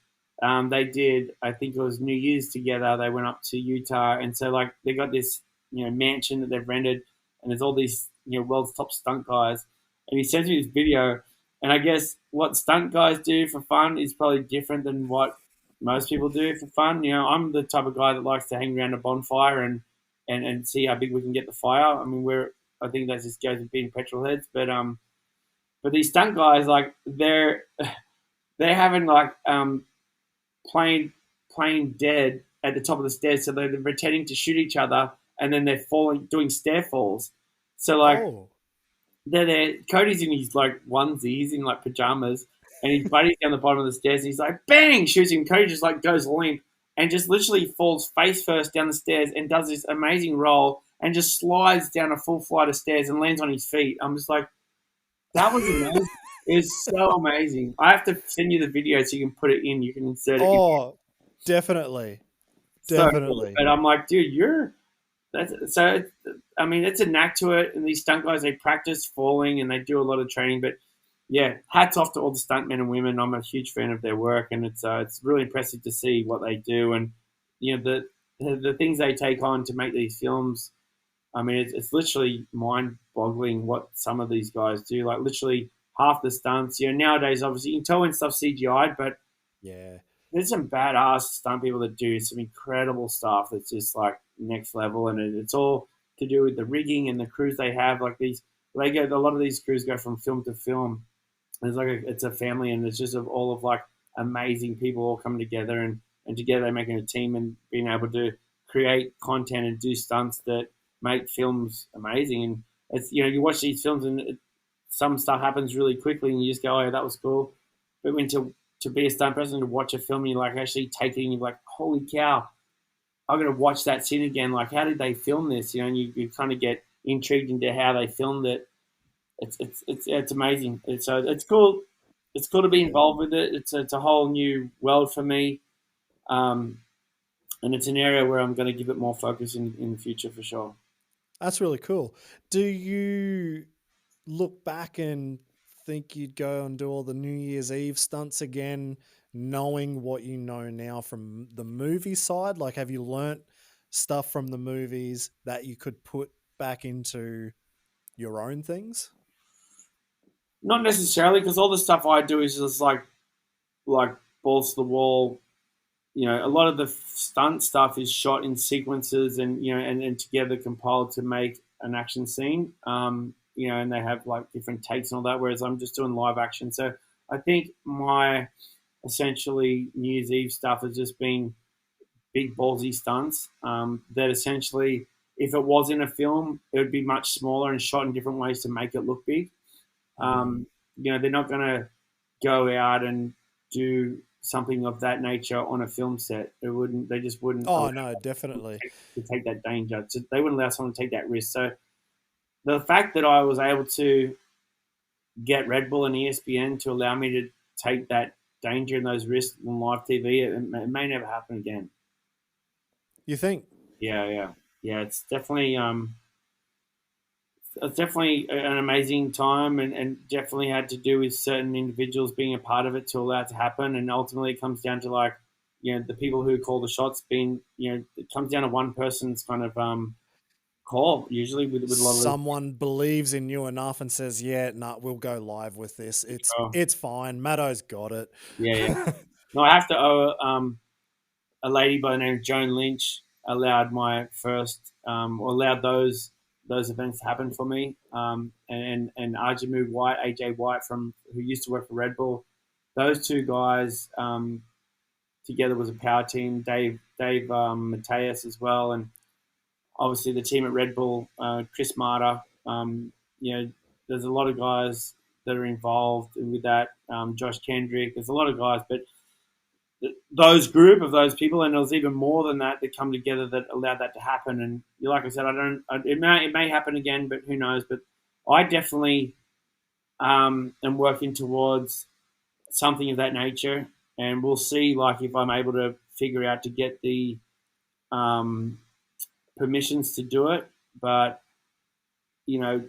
They did, I think it was New Year's together. They went up to Utah, and so like they got this, you know, mansion that they've rented, and there's all these, you know, world's top stunt guys. And he sends me this video, and I guess what stunt guys do for fun is probably different than what most people do for fun. You know, I'm the type of guy that likes to hang around a bonfire and see how big we can get the fire. I mean, I think that just goes with being petrol heads, but these stunt guys, like they're having like playing dead at the top of the stairs, so they're pretending to shoot each other, and then they're falling, doing stair falls. So like they're there. Cody's in his like onesies, in like pajamas, and his buddy's down the bottom of the stairs, and he's like, bang, shoots him. Cody just like goes limp and just literally falls face first down the stairs and does this amazing roll and just slides down a full flight of stairs and lands on his feet. I'm just like, that was amazing. It was so amazing. I have to send you the video so you can put it in. You can insert it. Oh, definitely. So cool. But I'm like, dude, so. I mean, it's a knack to it, and these stunt guys they practice falling and they do a lot of training. But yeah, hats off to all the stunt men and women. I'm a huge fan of their work, and it's really impressive to see what they do and the things they take on to make these films. I mean, it's literally mind-boggling what some of these guys do. Like literally half the stunts. Nowadays, obviously, you can tell when stuff's CGI'd, but Yeah. there's some badass stunt people that do some incredible stuff that's just like next level, and it's all to do with the rigging and the crews they have. Like a lot of these crews go from film to film. It's like it's a family, and it's just all of like amazing people all coming together, and together they're making a team and being able to create content and do stunts that make films amazing. And it's you watch these films and some stuff happens really quickly, and you just go, "Oh, yeah, that was cool." But when to be a stunt person to watch a film, and you're like actually taking, you're like, "Holy cow, I'm gonna watch that scene again." Like, how did they film this? And you kind of get intrigued into how they filmed it. It's amazing. It's cool. It's cool to be involved with it. It's a whole new world for me, um, and it's an area where I'm going to give it more focus in the future for sure. That's really cool. Do you look back and think you'd go and do all the New Year's Eve stunts again, knowing what you know now from the movie side? Like, have you learnt stuff from the movies that you could put back into your own things? Not necessarily, because all the stuff I do is just like balls to the wall. A lot of the stunt stuff is shot in sequences and together compiled to make an action scene. And they have like different takes and all that, whereas I'm just doing live action. So I think my essentially New Year's Eve stuff has just been big ballsy stunts that essentially, if it was in a film, it would be much smaller and shot in different ways to make it look big. They're not going to go out and do something of that nature on a film set. They just wouldn't. Oh no, definitely. To take that danger. So they wouldn't allow someone to take that risk. So the fact that I was able to get Red Bull and ESPN to allow me to take that danger and those risks on live TV, it may never happen again. You think? Yeah. It's definitely an amazing time, and definitely had to do with certain individuals being a part of it to allow it to happen. And ultimately, it comes down to the people who call the shots. It comes down to one person's kind of call usually with a lot of someone believes in you enough and says, "Yeah, nah, we'll go live with this. It's fine. Maddo's got it." Yeah. No, I have to owe a lady by the name of Joan Lynch allowed my first or allowed those events to happen for me. And Arjamu White, AJ White who used to work for Red Bull. Those two guys together was a power team. Dave Mateus as well, and obviously the team at Red Bull, Kruz Maddison. There's a lot of guys that are involved with that. Josh Kendrick. There's a lot of guys, but those group of those people, and there was even more than that come together that allowed that to happen. And like I said, it may happen again, but who knows? But I definitely am working towards something of that nature, and we'll see. Like if I'm able to figure out to get the permissions to do it, but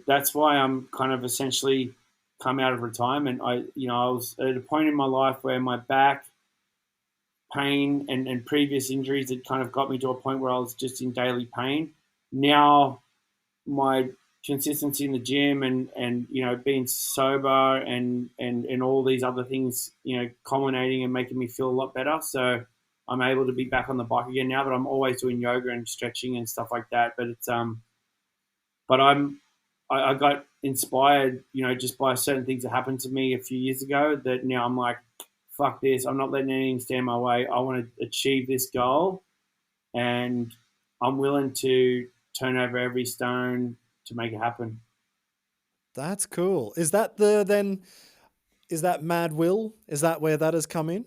that's why I'm kind of essentially come out of retirement. I was at a point in my life where my back pain and previous injuries had kind of got me to a point where I was just in daily pain. Now my consistency in the gym and being sober and all these other things, culminating and making me feel a lot better. So I'm able to be back on the bike again now, but I'm always doing yoga and stretching and stuff like that. But it's but I got inspired, just by certain things that happened to me a few years ago that now I'm like, fuck this. I'm not letting anything stand my way. I want to achieve this goal, and I'm willing to turn over every stone to make it happen. That's cool. Is that is that Mad Will? Is that where that has come in?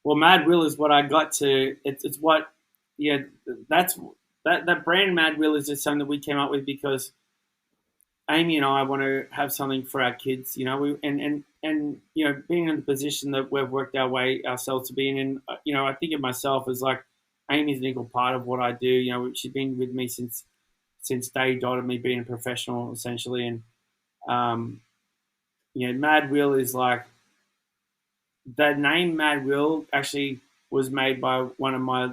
Well, Mad Will is what I got to. It's what, that brand Mad Will is just something that we came up with because Amy and I want to have something for our kids, and being in the position that we've worked our way ourselves to be in, and I think of myself as like Amy's an equal part of what I do. She's been with me since since day dot of me being a professional, essentially. And Mad Will is like, that name Mad Will actually was made by one of my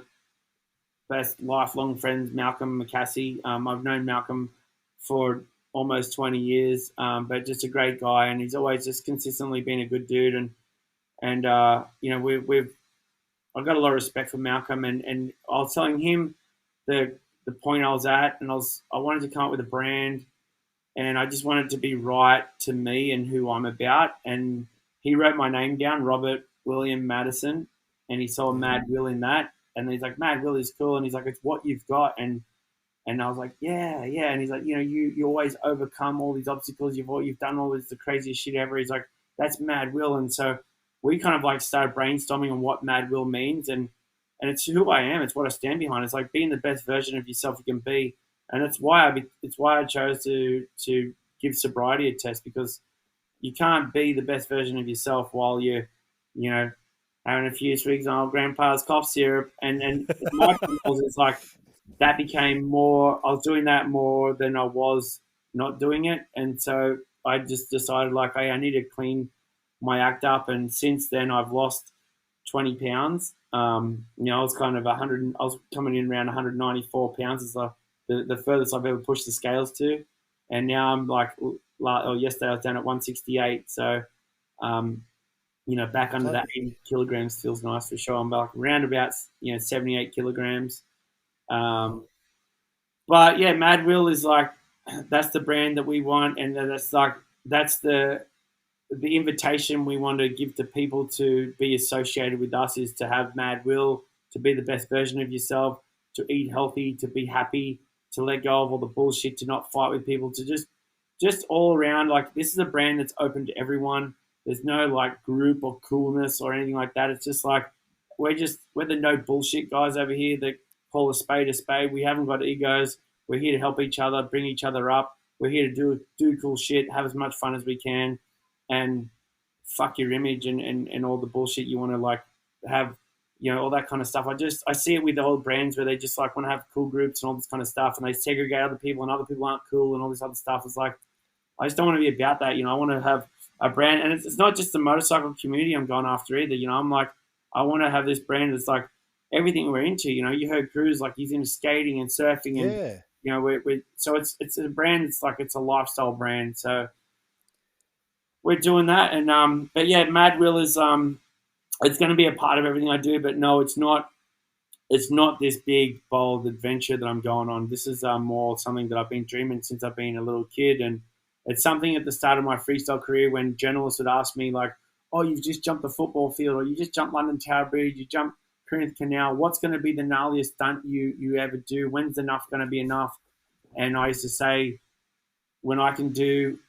best lifelong friends, Malcolm McCassie. I've known Malcolm for almost 20 years, but just a great guy, and he's always just consistently been a good dude. And we've I've got a lot of respect for Malcolm, and I was telling him the point I was at, and I wanted to come up with a brand, and I just wanted to be right to me and who I'm about. And he wrote my name down, Robert William Maddison, and he saw Mad Will in that, and he's like, Mad Will is cool, and he's like, it's what you've got. And I was like, yeah. And he's like, you always overcome all these obstacles. You've done all this, the craziest shit ever. He's like, that's Mad Will. And so we kind of like started brainstorming on what Mad Will means. And it's who I am. It's what I stand behind. It's like being the best version of yourself you can be. And it's why I chose to give sobriety a test, because you can't be the best version of yourself while you're, having a few swigs on old grandpa's cough syrup. And my principles is like, that became more, I was doing that more than I was not doing it. And so I just decided, like, hey, I need to clean my act up. And since then, I've lost 20 pounds. I was kind of I was coming in around 194 pounds is the furthest I've ever pushed the scales to. And now I'm like, yesterday I was down at 168. So, back under that 80 kilograms feels nice for sure. I'm like around about, 78 kilograms. But yeah, Mad Will is like, that's the brand that we want, and that's the invitation we want to give to people to be associated with us, is to have Mad Will, to be the best version of yourself, to eat healthy, to be happy, to let go of all the bullshit, to not fight with people, to just all around, like, this is a brand that's open to everyone. There's no like group or coolness or anything like that. It's just like, we're the no bullshit guys over here that call a spade a spade. We haven't got egos. We're here to help each other, bring each other up. We're here to do cool shit, have as much fun as we can, and fuck your image and all the bullshit you want to like have, all that kind of stuff. I see it with the old brands where they just like want to have cool groups and all this kind of stuff, and they segregate other people and other people aren't cool and all this other stuff. It's like, I just don't want to be about that. I want to have a brand, and it's not just the motorcycle community I'm going after either. I'm like, I want to have this brand that's like everything we're into. You heard Kruz, like, he's into skating and surfing, and so it's a brand. It's like, it's a lifestyle brand. So we're doing that, and but yeah, Mad Will is it's going to be a part of everything I do. But no, it's not. It's not this big, bold adventure that I'm going on. This is more something that I've been dreaming since I've been a little kid, and it's something at the start of my freestyle career when journalists would ask me like, "Oh, you've just jumped the football field, or you just jumped London Tower Bridge, you jumped Corinth Canal. What's going to be the gnarliest stunt you ever do? When's enough going to be enough?" And I used to say, when I can do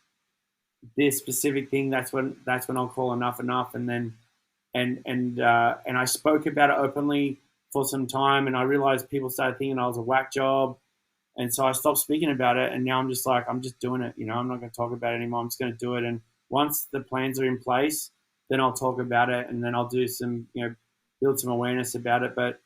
this specific thing, that's when I'll call enough. And then and I spoke about it openly for some time, and I realized people started thinking I was a whack job. And so I stopped speaking about it, and now I'm just like, I'm just doing it. I'm not going to talk about it anymore. I'm just going to do it. And once the plans are in place, then I'll talk about it, and then I'll do some, build some awareness about it. But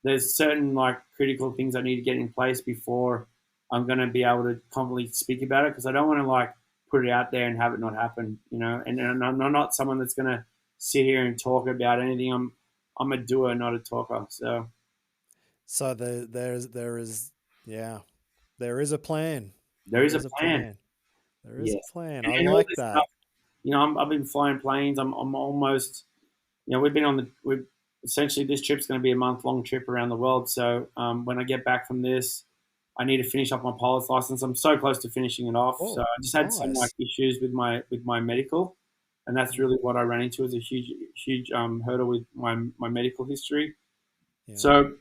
there's certain like critical things I need to get in place before I'm going to be able to confidently speak about it, because I don't want to like put it out there and have it not happen, And I'm not someone that's going to sit here and talk about anything. I'm a doer, not a talker. So there is there is a plan. There is a plan. There is a plan. And I like that. Stuff, I've been flying planes. I'm almost, we've essentially, this trip's going to be a month-long trip around the world. So when I get back from this, I need to finish off my pilot's license. I'm so close to finishing it off. So I just had some like issues with my medical, and that's really what I ran into, as a huge hurdle with my medical history. Yeah. So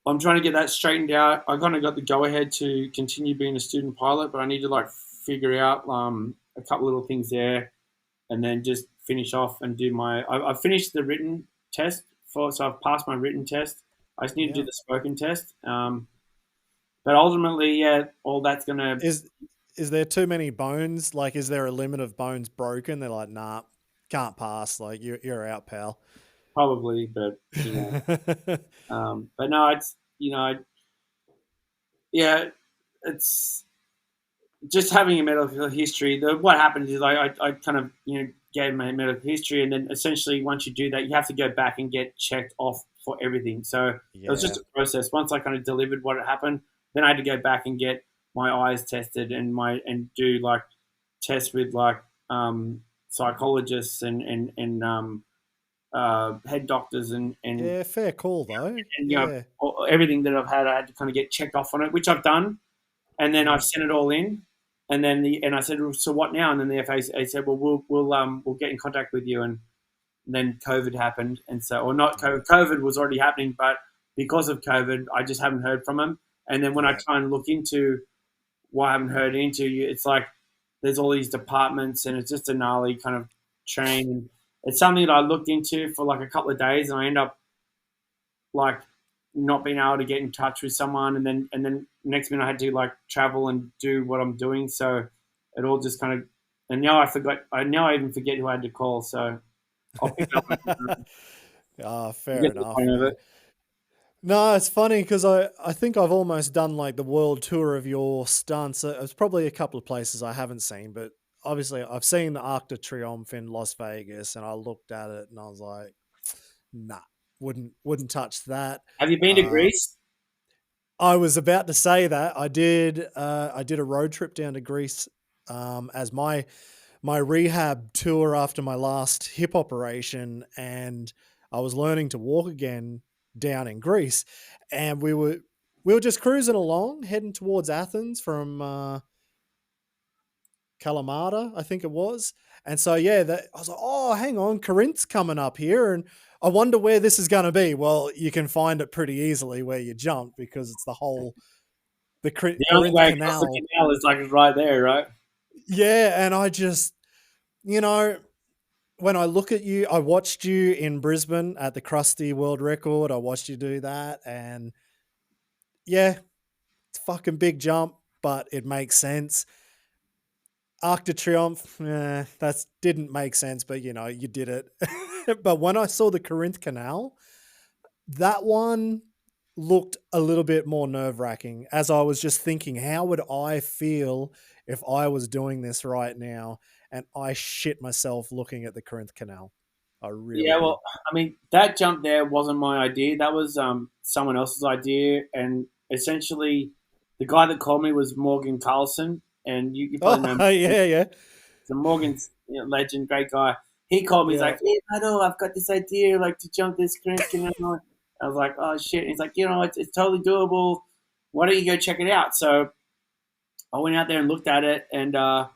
I'm trying to get that straightened out. I kind of got the go-ahead to continue being a student pilot, but I need to like figure out a couple little things there, and then just finish off and do I finished the written test so I've passed my written test. I just need to do the spoken test. But ultimately, all that's going to... Is there too many bones? Like, is there a limit of bones broken? They're like, nah, can't pass. Like, you're out, pal. Probably, but, but no, it's, it's just having a medical history. What happens is I kind of gave my medical history, and then essentially once you do that, you have to go back and get checked off for everything. So it was just a process. Once I kind of delivered what had happened, then I had to go back and get my eyes tested and do like tests with like psychologists and head doctors and fair call though. And everything that I've had, I had to kind of get checked off on it, which I've done, and then I've sent it all in, and then I said, so what now? And then the FA said, well, we'll get in contact with you, and then COVID happened, and so or not COVID. COVID was already happening, but because of COVID, I just haven't heard from him. And then when I try and look into why I haven't heard into you, it's like there's all these departments, and it's just a gnarly kind of train. It's something that I looked into for like a couple of days, and I end up like not being able to get in touch with someone, and then next minute I had to like travel and do what I'm doing. So it all just kind of, and now I even forget who I had to call. So I'll pick up. Fair enough. No, it's funny because I think I've almost done like the world tour of your stunts. It's probably a couple of places I haven't seen, but obviously I've seen the Arc de Triomphe in Las Vegas, and I looked at it and I was like, nah, wouldn't touch that. Have you been to Greece? I was about to say that. I did a road trip down to Greece as my rehab tour after my last hip operation, and I was learning to walk again down in Greece, and we were just cruising along, heading towards Athens from Kalamata, I think it was. And so, I was like, oh, hang on, Corinth's coming up here, and I wonder where this is going to be. Well, you can find it pretty easily where you jump because it's the Corinth only way Canal. The canal is like right there, right? Yeah, and I just, when I look at you, I watched you in Brisbane at the Krusty World Record. I watched you do that, and it's a fucking big jump, but it makes sense. Arc de Triomphe, that didn't make sense, but you did it. But when I saw the Corinth Canal, that one looked a little bit more nerve-wracking, as I was just thinking, how would I feel if I was doing this right now? And I shit myself looking at the Corinth Canal. I really did. Well, I mean, that jump there wasn't my idea. That was someone else's idea, and essentially the guy that called me was Morgan Carlson, and you probably know him. Yeah. So Morgan's legend, great guy. He called me. He's like, "Hey, Maddo, I've got this idea, like to jump this Corinth Canal." I was like, "Oh shit!" He's like, "It's totally doable. Why don't you go check it out?" So I went out there and looked at it, and I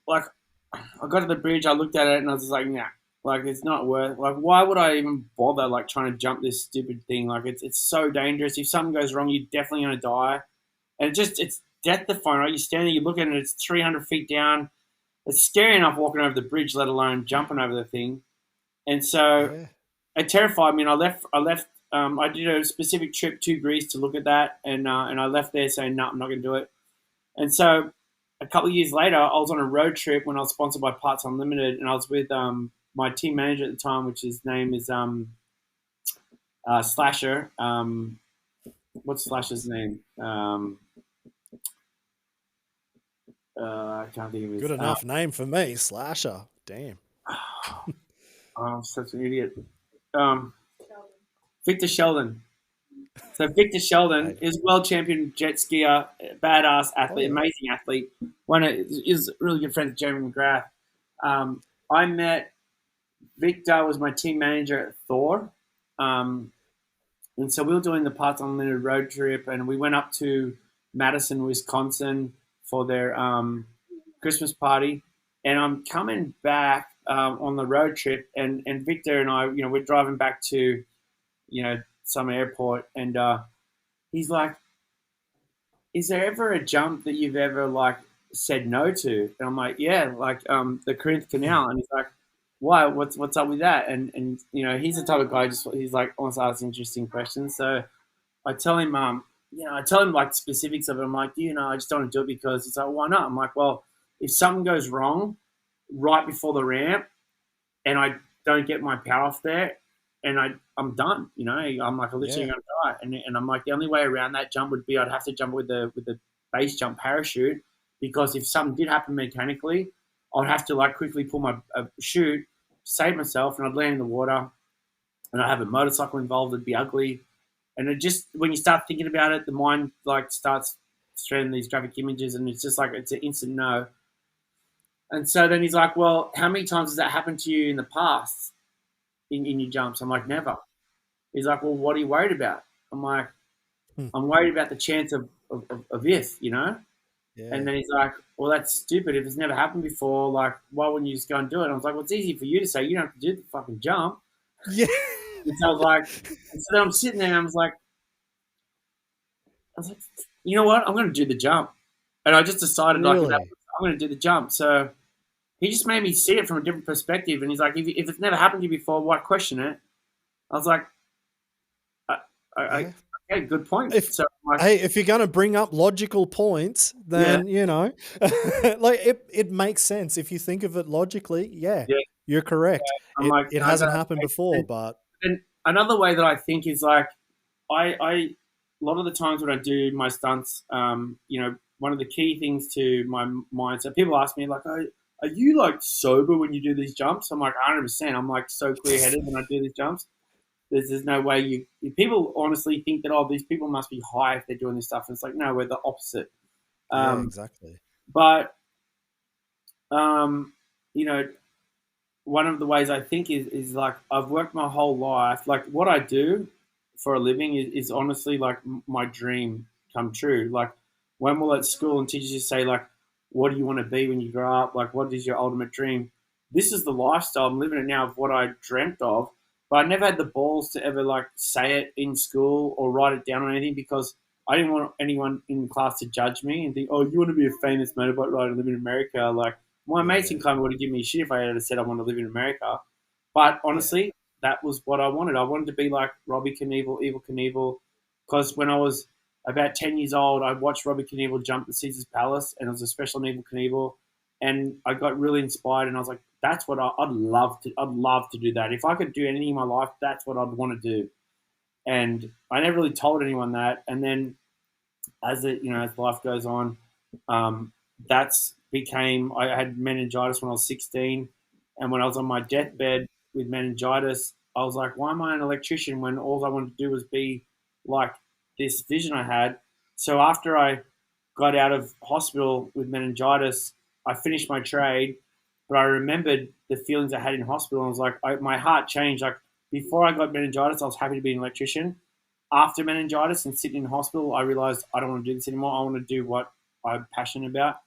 got to the bridge. I looked at it, and I was just like, "Nah, like it's not worth. Like, why would I even bother like trying to jump this stupid thing? Like, it's so dangerous. If something goes wrong, you're definitely gonna die." And it's death defying. Right? You stand there, you look at it, it's 300 feet down. It's scary enough walking over the bridge, let alone jumping over the thing. And so it terrified me. And I left. I did a specific trip to Greece to look at that, and I left there saying, "No, I'm not going to do it." And so a couple of years later, I was on a road trip when I was sponsored by Parts Unlimited, and I was with my team manager at the time, which his name is Slasher. What's Slasher's name? I can't think of his. Good enough name for me, Slasher. Damn. I'm such an idiot. Victor Sheldon. So Victor Sheldon is world champion jet skier, badass athlete, amazing athlete. Is really good friend of Jeremy McGrath. I met Victor, was my team manager at Thor, and so we were doing the Parts Unlimited road trip, and we went up to Madison, Wisconsin for their Christmas party. And I'm coming back on the road trip, and Victor and I, we're driving back to, some airport, and he's like, "Is there ever a jump that you've ever like said no to?" And I'm like, "Yeah, like the Corinth Canal." And he's like, "Why? What's up with that?" And he's the type of guy he's like wants to ask interesting questions. So I tell him, like specifics of it. I'm like, I just don't want to do it because it's like, why not? I'm like, well, if something goes wrong right before the ramp and I don't get my power off there, I'm done. You know, I'm like, I'm literally going to die. And I'm like, the only way around that jump would be I'd have to jump with the base jump parachute, because if something did happen mechanically, I'd have to like quickly pull my chute, save myself, and I'd land in the water, and I'd have a motorcycle involved. It'd be ugly. And it just, when you start thinking about it, the mind like starts showing these graphic images, and it's just like, it's an instant no. And so then he's like, well, how many times has that happened to you in the past in your jumps? I'm like, never. He's like, well, what are you worried about? I'm like, I'm worried about the chance of if, you know? Yeah. And then he's like, well, that's stupid. If it's never happened before, like, why wouldn't you just go and do it? And I was like, well, it's easy for you to say. You don't have to do the fucking jump. Yeah. And so I was like, and so then I'm sitting there and I was like, you know what? I'm going to do the jump. And I just decided, like, I'm going to do the jump. So he just made me see it from a different perspective. And he's like, if it's never happened to you before, why question it? I was like, okay, good point. If you're going to bring up logical points, then, you know, like it makes sense. If you think of it logically, you're correct. Yeah, it hasn't happened before, but. And another way that I think is like, a lot of the times when I do my stunts, you know, one of the key things to my mindset, people ask me like, oh, are you like sober when you do these jumps? I'm like, 100%. I'm like so clear-headed when I do these jumps. There's no way people honestly think that, oh, these people must be high if they're doing this stuff. And it's like, no, we're the opposite. Exactly. But, you know, one of the ways I think is like, I've worked my whole life. Like what I do for a living is honestly like my dream come true. Like when we're at school and teachers just say like, what do you want to be when you grow up? Like, what is your ultimate dream? This is the lifestyle. I'm living it now of what I dreamt of, but I never had the balls to ever like say it in school or write it down or anything, because I didn't want anyone in class to judge me and think, oh, you want to be a famous motorbike rider and live in America. Like my mates in class would have given me shit if I had said I want to live in America. But honestly, that was what I wanted. I wanted to be like Robbie Knievel, Evel Knievel, because when I was about 10 years old, I watched Robbie Knievel jump at Caesar's Palace, and it was a special on Evel Knievel, and I got really inspired, and I was like, that's what I'd love to do that. If I could do anything in my life, that's what I'd want to do. And I never really told anyone that. And then as life goes on, I had meningitis when I was 16, and when I was on my deathbed with meningitis, I was like, why am I an electrician when all I wanted to do was be like this vision I had? So after I got out of hospital with meningitis, I finished my trade, but I remembered the feelings I had in hospital. And I was like, my heart changed. Like before I got meningitis, I was happy to be an electrician. After meningitis and sitting in hospital, I realized I don't want to do this anymore. I want to do what I'm passionate about.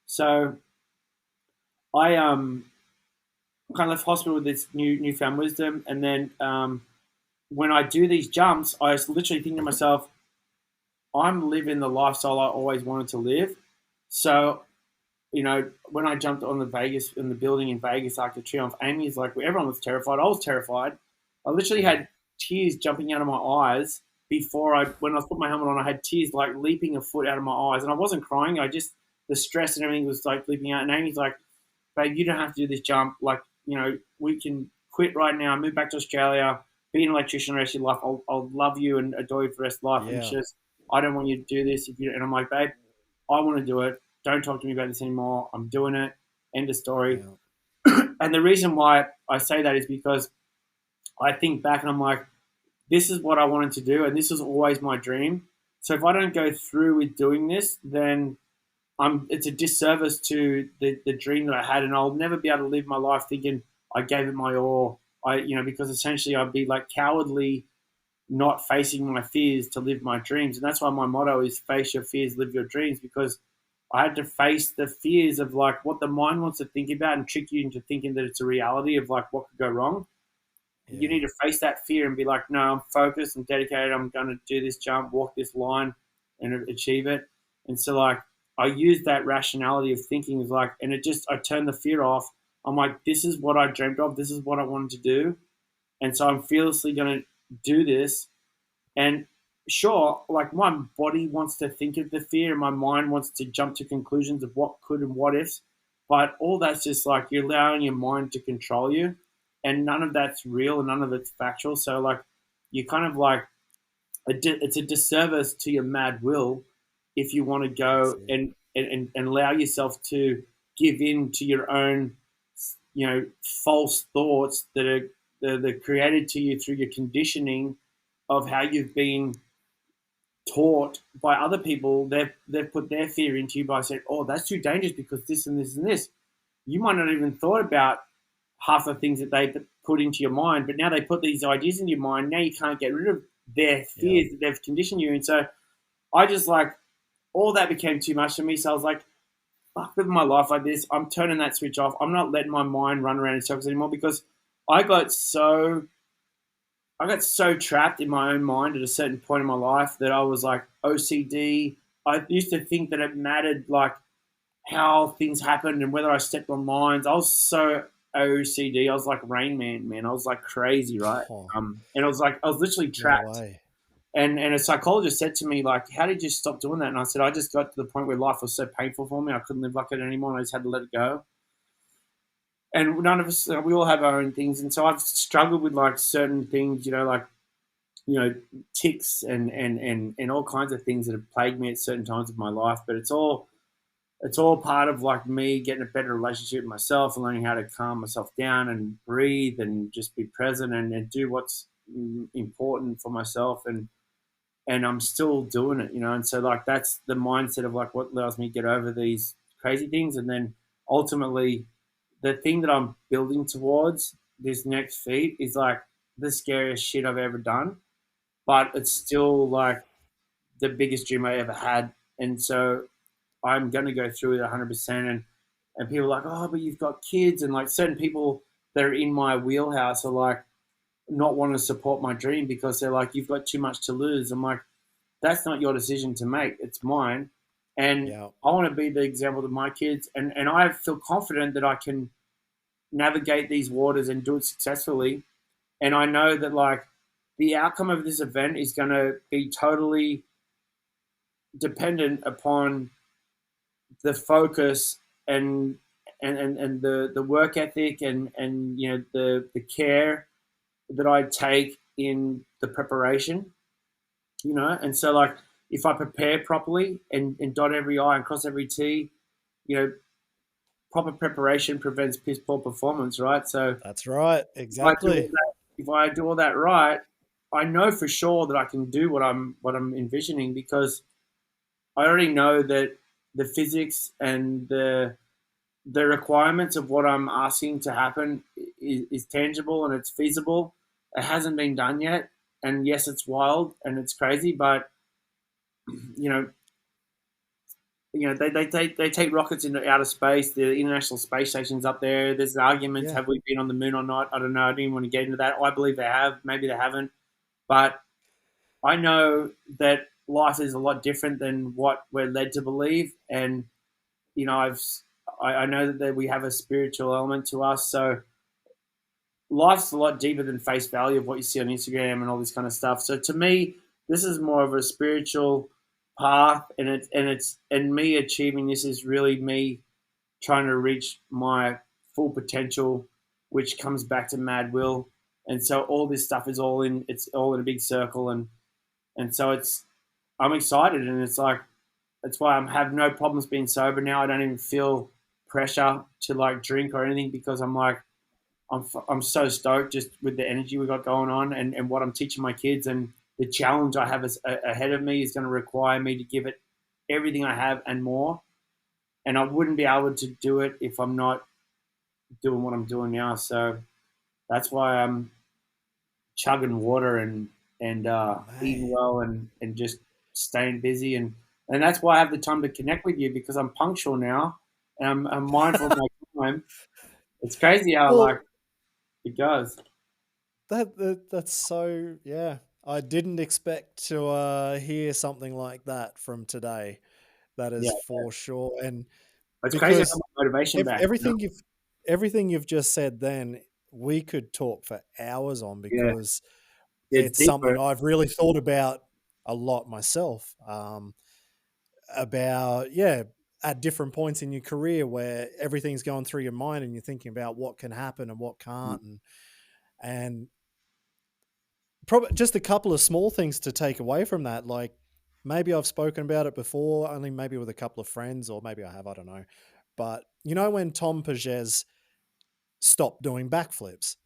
So I kind of left hospital with this newfound wisdom. And then when I do these jumps, I was literally thinking to myself, I'm living the lifestyle I always wanted to live. So, you know, when I jumped on the building in Vegas, Arc de Triomphe, Amy's like, everyone was terrified. I was terrified. I literally had tears jumping out of my eyes when I put my helmet on. I had tears like leaping a foot out of my eyes, and I wasn't crying. The stress and everything was like leaping out. And Amy's like, babe, you don't have to do this jump. Like, you know, we can quit right now, move back to Australia, be an electrician the rest of your life. I'll love you and adore you for the rest of life. Yeah. And it's just, I don't want you to do this. And I'm like, babe, I want to do it. Don't talk to me about this anymore. I'm doing it. End of story. Yeah. And the reason why I say that is because I think back and I'm like, this is what I wanted to do, and this was always my dream. So if I don't go through with doing this, then it's a disservice to the dream that I had, and I'll never be able to live my life thinking I gave it my all. Because essentially I'd be like cowardly not facing my fears to live my dreams. And that's why my motto is face your fears, live your dreams, because I had to face the fears of like what the mind wants to think about and trick you into thinking that it's a reality of like what could go wrong. Yeah. You need to face that fear and be like, no, I'm focused, I'm dedicated, I'm going to do this jump, walk this line and achieve it. And so like I use that rationality of thinking is like, and I turn the fear off. I'm like, this is what I dreamt of. This is what I wanted to do. And so I'm fearlessly going to do this. And sure, like my body wants to think of the fear and my mind wants to jump to conclusions of what could and what ifs. But all that's just like you're allowing your mind to control you. and none of that's real and none of it's factual. So like you kind of like it's a disservice to your mad will if you want to go and allow yourself to give in to your own, false thoughts that are they're created to you through your conditioning of how you've been taught by other people. They've put their fear into you by saying, "Oh, that's too dangerous because this and this and this." You might not even thought about half the things that they put into your mind, but now they put these ideas in your mind. Now you can't get rid of their fears that they've conditioned you. And so I just like all that became too much for me. So I was like, fuck living my life like this. I'm turning that switch off. I'm not letting my mind run around in circles anymore because I got so trapped in my own mind at a certain point in my life that I was like OCD. I used to think that it mattered like how things happened and whether I stepped on lines. I was so OCD. I was like Rain Man. I was like crazy, right? And I was literally trapped. No, and a psychologist said to me, like, how did you stop doing that? And I said, I just got to the point where life was so painful for me. I couldn't live like it anymore. And I just had to let it go. And none of us, we all have our own things. And so I've struggled with like certain things, tics and all kinds of things that have plagued me at certain times of my life. But it's all part of like me getting a better relationship with myself and learning how to calm myself down and breathe and just be present and do what's important for myself. And I'm still doing it, and so like that's the mindset of like what allows me to get over these crazy things. And then ultimately the thing that I'm building towards this next feat is like the scariest shit I've ever done, but it's still like the biggest dream I ever had. And so I'm going to go through it 100%. And people are like, oh, but you've got kids. And like certain people that are in my wheelhouse are like not wanting to support my dream because they're like, you've got too much to lose. I'm like, that's not your decision to make. It's mine. And I want to be the example to my kids. And I feel confident that I can navigate these waters and do it successfully. And I know that like the outcome of this event is going to be totally dependent upon the focus and the work ethic and the care that I take in the preparation, and so like if I prepare properly and dot every I and cross every T, proper preparation prevents piss poor performance, right? So that's right, exactly. If I do all that right, I know for sure that I can do what I'm envisioning because I already know that the physics and the requirements of what I'm asking to happen is tangible and it's feasible. It hasn't been done yet, and yes, it's wild and it's crazy, but they take rockets into outer space. The International Space Station's up there. There's arguments: have we been on the moon or not? I don't know. I didn't want to get into that. I believe they have. Maybe they haven't, but I know that life is a lot different than what we're led to believe, and I know that we have a spiritual element to us. So life's a lot deeper than face value of what you see on Instagram and all this kind of stuff. So to me, this is more of a spiritual path, and me achieving this is really me trying to reach my full potential, which comes back to mad will. And so all this stuff is it's all in a big circle, and so I'm excited, and it's like that's why I have no problems being sober now. I don't even feel pressure to like drink or anything because I'm like I'm so stoked just with the energy we got going on and what I'm teaching my kids, and the challenge I have ahead of me is going to require me to give it everything I have and more. And I wouldn't be able to do it if I'm not doing what I'm doing now. So that's why I'm chugging water and eating well and just staying busy. And that's why I have the time to connect with you because I'm punctual now and I'm mindful of my time. It's crazy how it goes. That's so, yeah. I didn't expect to hear something like that from today. That is for sure. And it's crazy how much motivation back. Everything you've just said then, we could talk for hours on because it's something I've really thought about a lot myself. About, at different points in your career where everything's going through your mind and you're thinking about what can happen and what can't. And And probably just a couple of small things to take away from that. Like maybe I've spoken about it before, only maybe with a couple of friends, or maybe I have, I don't know. But you know, when Tom Pages stopped doing backflips,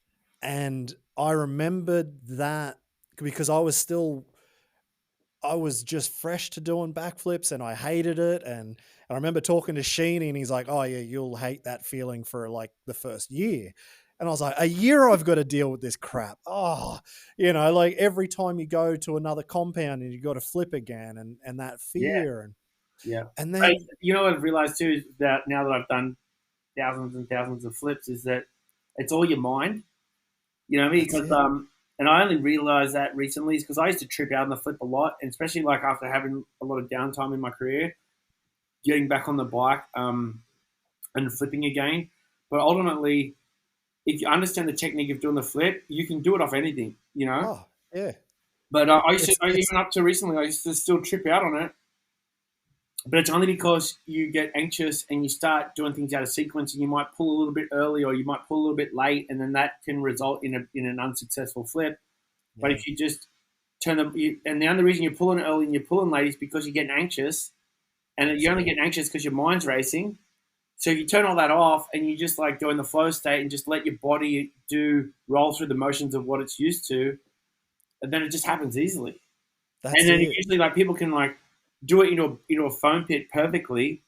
and I remembered that because I was just fresh to doing backflips and I hated it. And I remember talking to Sheeny and he's like, oh yeah, you'll hate that feeling for like the first year. And I was like, a year I've got to deal with this crap. Oh, you know, like every time you go to another compound and you got to flip again and that fear. And then, you know what I've realized too is that now that I've done thousands and thousands of flips is that it's all your mind. You know what I mean? Because and I only realized that recently is because I used to trip out on the flip a lot, and especially like after having a lot of downtime in my career, getting back on the bike and flipping again. But ultimately, if you understand the technique of doing the flip, you can do it off anything, you know? oh, yeah. But even up to recently, I used to still trip out on it. But it's only because you get anxious and you start doing things out of sequence, and you might pull a little bit early or you might pull a little bit late, and then that can result in an unsuccessful flip. Yeah. But if you just and the only reason you're pulling early and you're pulling late is because you're getting anxious, and you're only getting anxious because your mind's racing. So if you turn all that off and you just like go in the flow state and just let your body roll through the motions of what it's used to, and then it just happens easily. And then usually like people can like do it into a foam pit perfectly,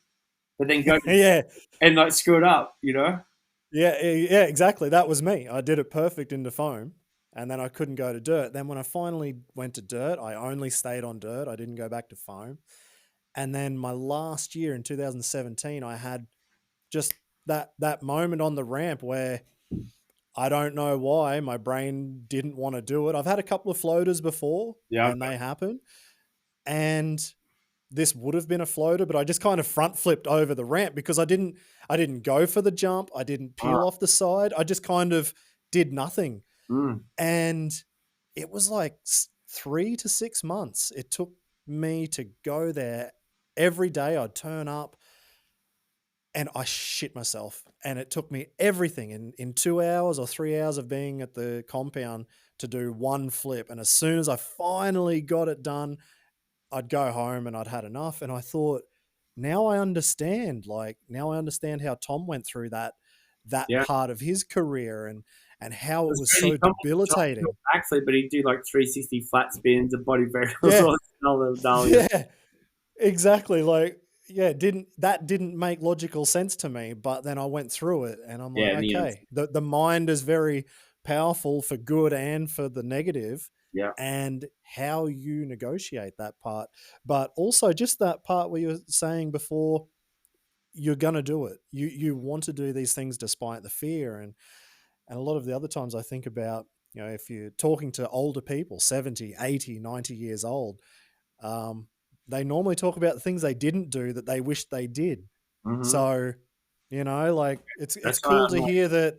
but then go and like screw it up, you know? Yeah, exactly. That was me. I did it perfect into foam, and then I couldn't go to dirt. Then when I finally went to dirt, I only stayed on dirt. I didn't go back to foam. And then my last year in 2017, I had just that moment on the ramp where I don't know why my brain didn't want to do it. I've had a couple of floaters before, and they happen. And this would have been a floater, but I just kind of front flipped over the ramp because I didn't go for the jump. I didn't peel off the side. I just kind of did nothing. And it was like 3 to 6 months. It took me to go there every day. I'd turn up and I shit myself. And it took me everything in 2 hours or 3 hours of being at the compound to do one flip. And as soon as I finally got it done, I'd go home and I'd had enough. And I thought, now I understand. Like, now I understand how Tom went through that part of his career and how it was so debilitating. Actually, but he'd do like 360 flat spins and body variables. Yeah, exactly. Like, that didn't make logical sense to me. But then I went through it and I'm like, okay, the mind is very powerful for good and for the negative. Yeah. And how you negotiate that part. But also just that part where you're saying before, you're going to do it. You want to do these things despite the fear. And a lot of the other times I think about, you know, if you're talking to older people, 70, 80, 90 years old, they normally talk about the things they didn't do that they wish they did. Mm-hmm. So, you know, like it's cool to hear that.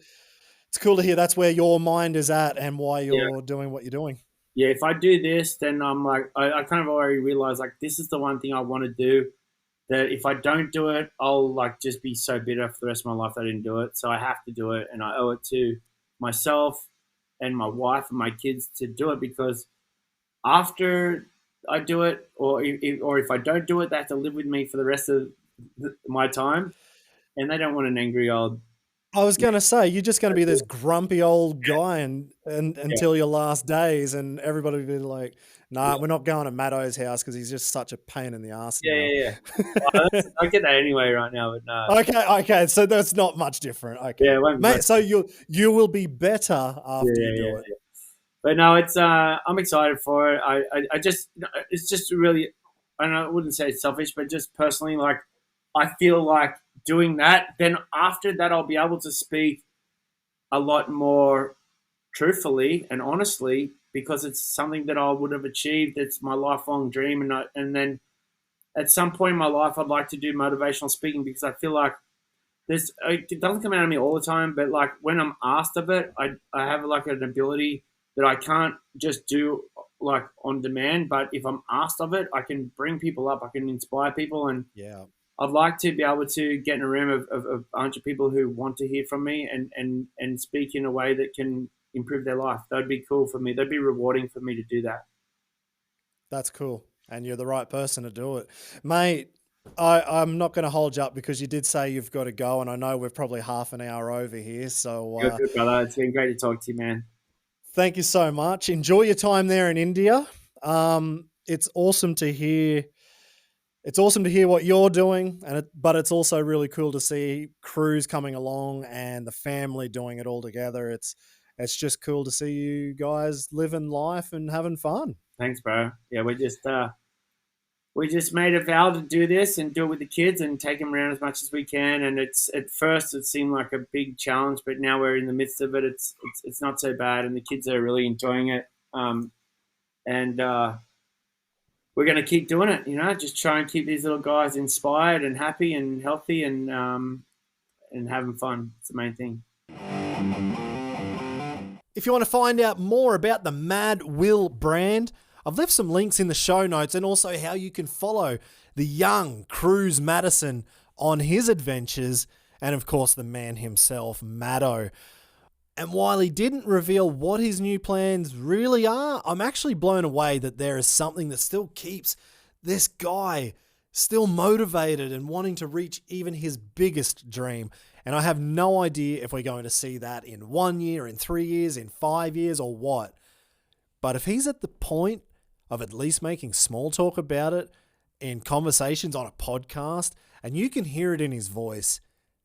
It's cool to hear that's where your mind is at and why you're doing what you're doing. Yeah, if I do this, then I'm like, I kind of already realized like this is the one thing I want to do. That if I don't do it, I'll like just be so bitter for the rest of my life that I didn't do it. So I have to do it, and I owe it to myself and my wife and my kids to do it, because after I do it, or if I don't do it, they have to live with me for the rest of my time, and they don't want an angry old. I was going to say, you're just going to be this grumpy old guy and until your last days, and everybody will be like, nah, we're not going to Maddo's house because he's just such a pain in the ass. Yeah. I get that anyway right now, but no. Okay, so that's not much different. Okay. Yeah, it won't be mate, so you will be better after you do it. Yeah. But no, it's I'm excited for it. I just, it's just really, I don't know, I wouldn't say it's selfish, but just personally, like, I feel like doing that, then after that I'll be able to speak a lot more truthfully and honestly, because it's something that I would have achieved. It's my lifelong dream, and then at some point in my life I'd like to do motivational speaking, because I feel like it doesn't come out of me all the time, but like when I'm asked of it, I have like an ability that I can't just do like on demand, but if I'm asked of it, I can bring people up, I can inspire people, and I'd like to be able to get in a room of a bunch of people who want to hear from me and speak in a way that can improve their life. That'd be cool for me. That'd be rewarding for me to do that. That's cool. And you're the right person to do it. Mate, I'm not going to hold you up because you did say you've got to go, and I know we're probably half an hour over here. So Good, brother. It's been great to talk to you, man. Thank you so much. Enjoy your time there in India. It's awesome to hear. It's awesome to hear what you're doing, but it's also really cool to see Kruz coming along and the family doing it all together. It's just cool to see you guys living life and having fun. Thanks, bro. Yeah, we just made a vow to do this and do it with the kids and take them around as much as we can. And it's at first it seemed like a big challenge, but now we're in the midst of it. It's not so bad, and the kids are really enjoying it. We're going to keep doing it, just try and keep these little guys inspired and happy and healthy and having fun. It's the main thing. If you want to find out more about the Mad Will brand, I've left some links in the show notes, and also how you can follow the young Kruz Maddison on his adventures, and of course the man himself, Maddo. And while he didn't reveal what his new plans really are, I'm actually blown away that there is something that still keeps this guy still motivated and wanting to reach even his biggest dream. And I have no idea if we're going to see that in 1 year, in 3 years, in 5 years, or what. But if he's at the point of at least making small talk about it in conversations on a podcast, and you can hear it in his voice,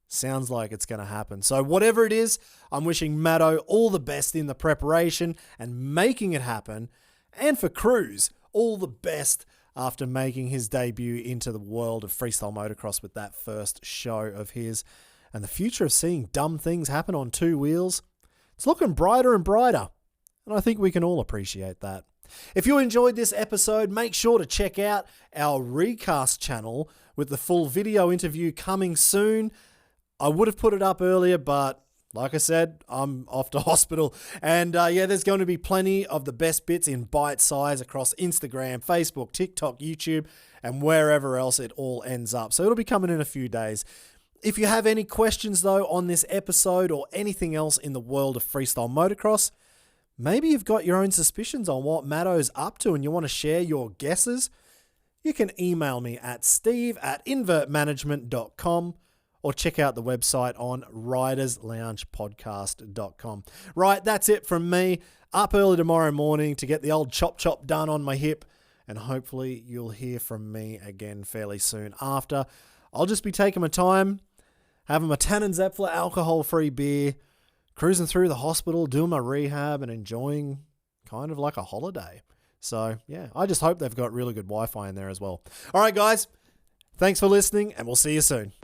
sounds like it's going to happen. So whatever it is, I'm wishing Maddo all the best in the preparation and making it happen. And for Kruz, all the best after making his debut into the world of freestyle motocross with that first show of his. And the future of seeing dumb things happen on two wheels, it's looking brighter and brighter. And I think we can all appreciate that. If you enjoyed this episode, make sure to check out our recast channel with the full video interview coming soon. I would have put it up earlier, but like I said, I'm off to hospital. And there's going to be plenty of the best bits in bite size across Instagram, Facebook, TikTok, YouTube, and wherever else it all ends up. So it'll be coming in a few days. If you have any questions, though, on this episode or anything else in the world of freestyle motocross, maybe you've got your own suspicions on what Maddo's up to and you want to share your guesses, you can email me at steve@invertmanagement.com or check out the website on ridersloungepodcast.com. Right, that's it from me. Up early tomorrow morning to get the old chop done on my hip, and hopefully you'll hear from me again fairly soon after. I'll just be taking my time, having my Tannenzäpfler alcohol-free beer, cruising through the hospital, doing my rehab, and enjoying kind of like a holiday. So, yeah, I just hope they've got really good Wi-Fi in there as well. All right, guys, thanks for listening, and we'll see you soon.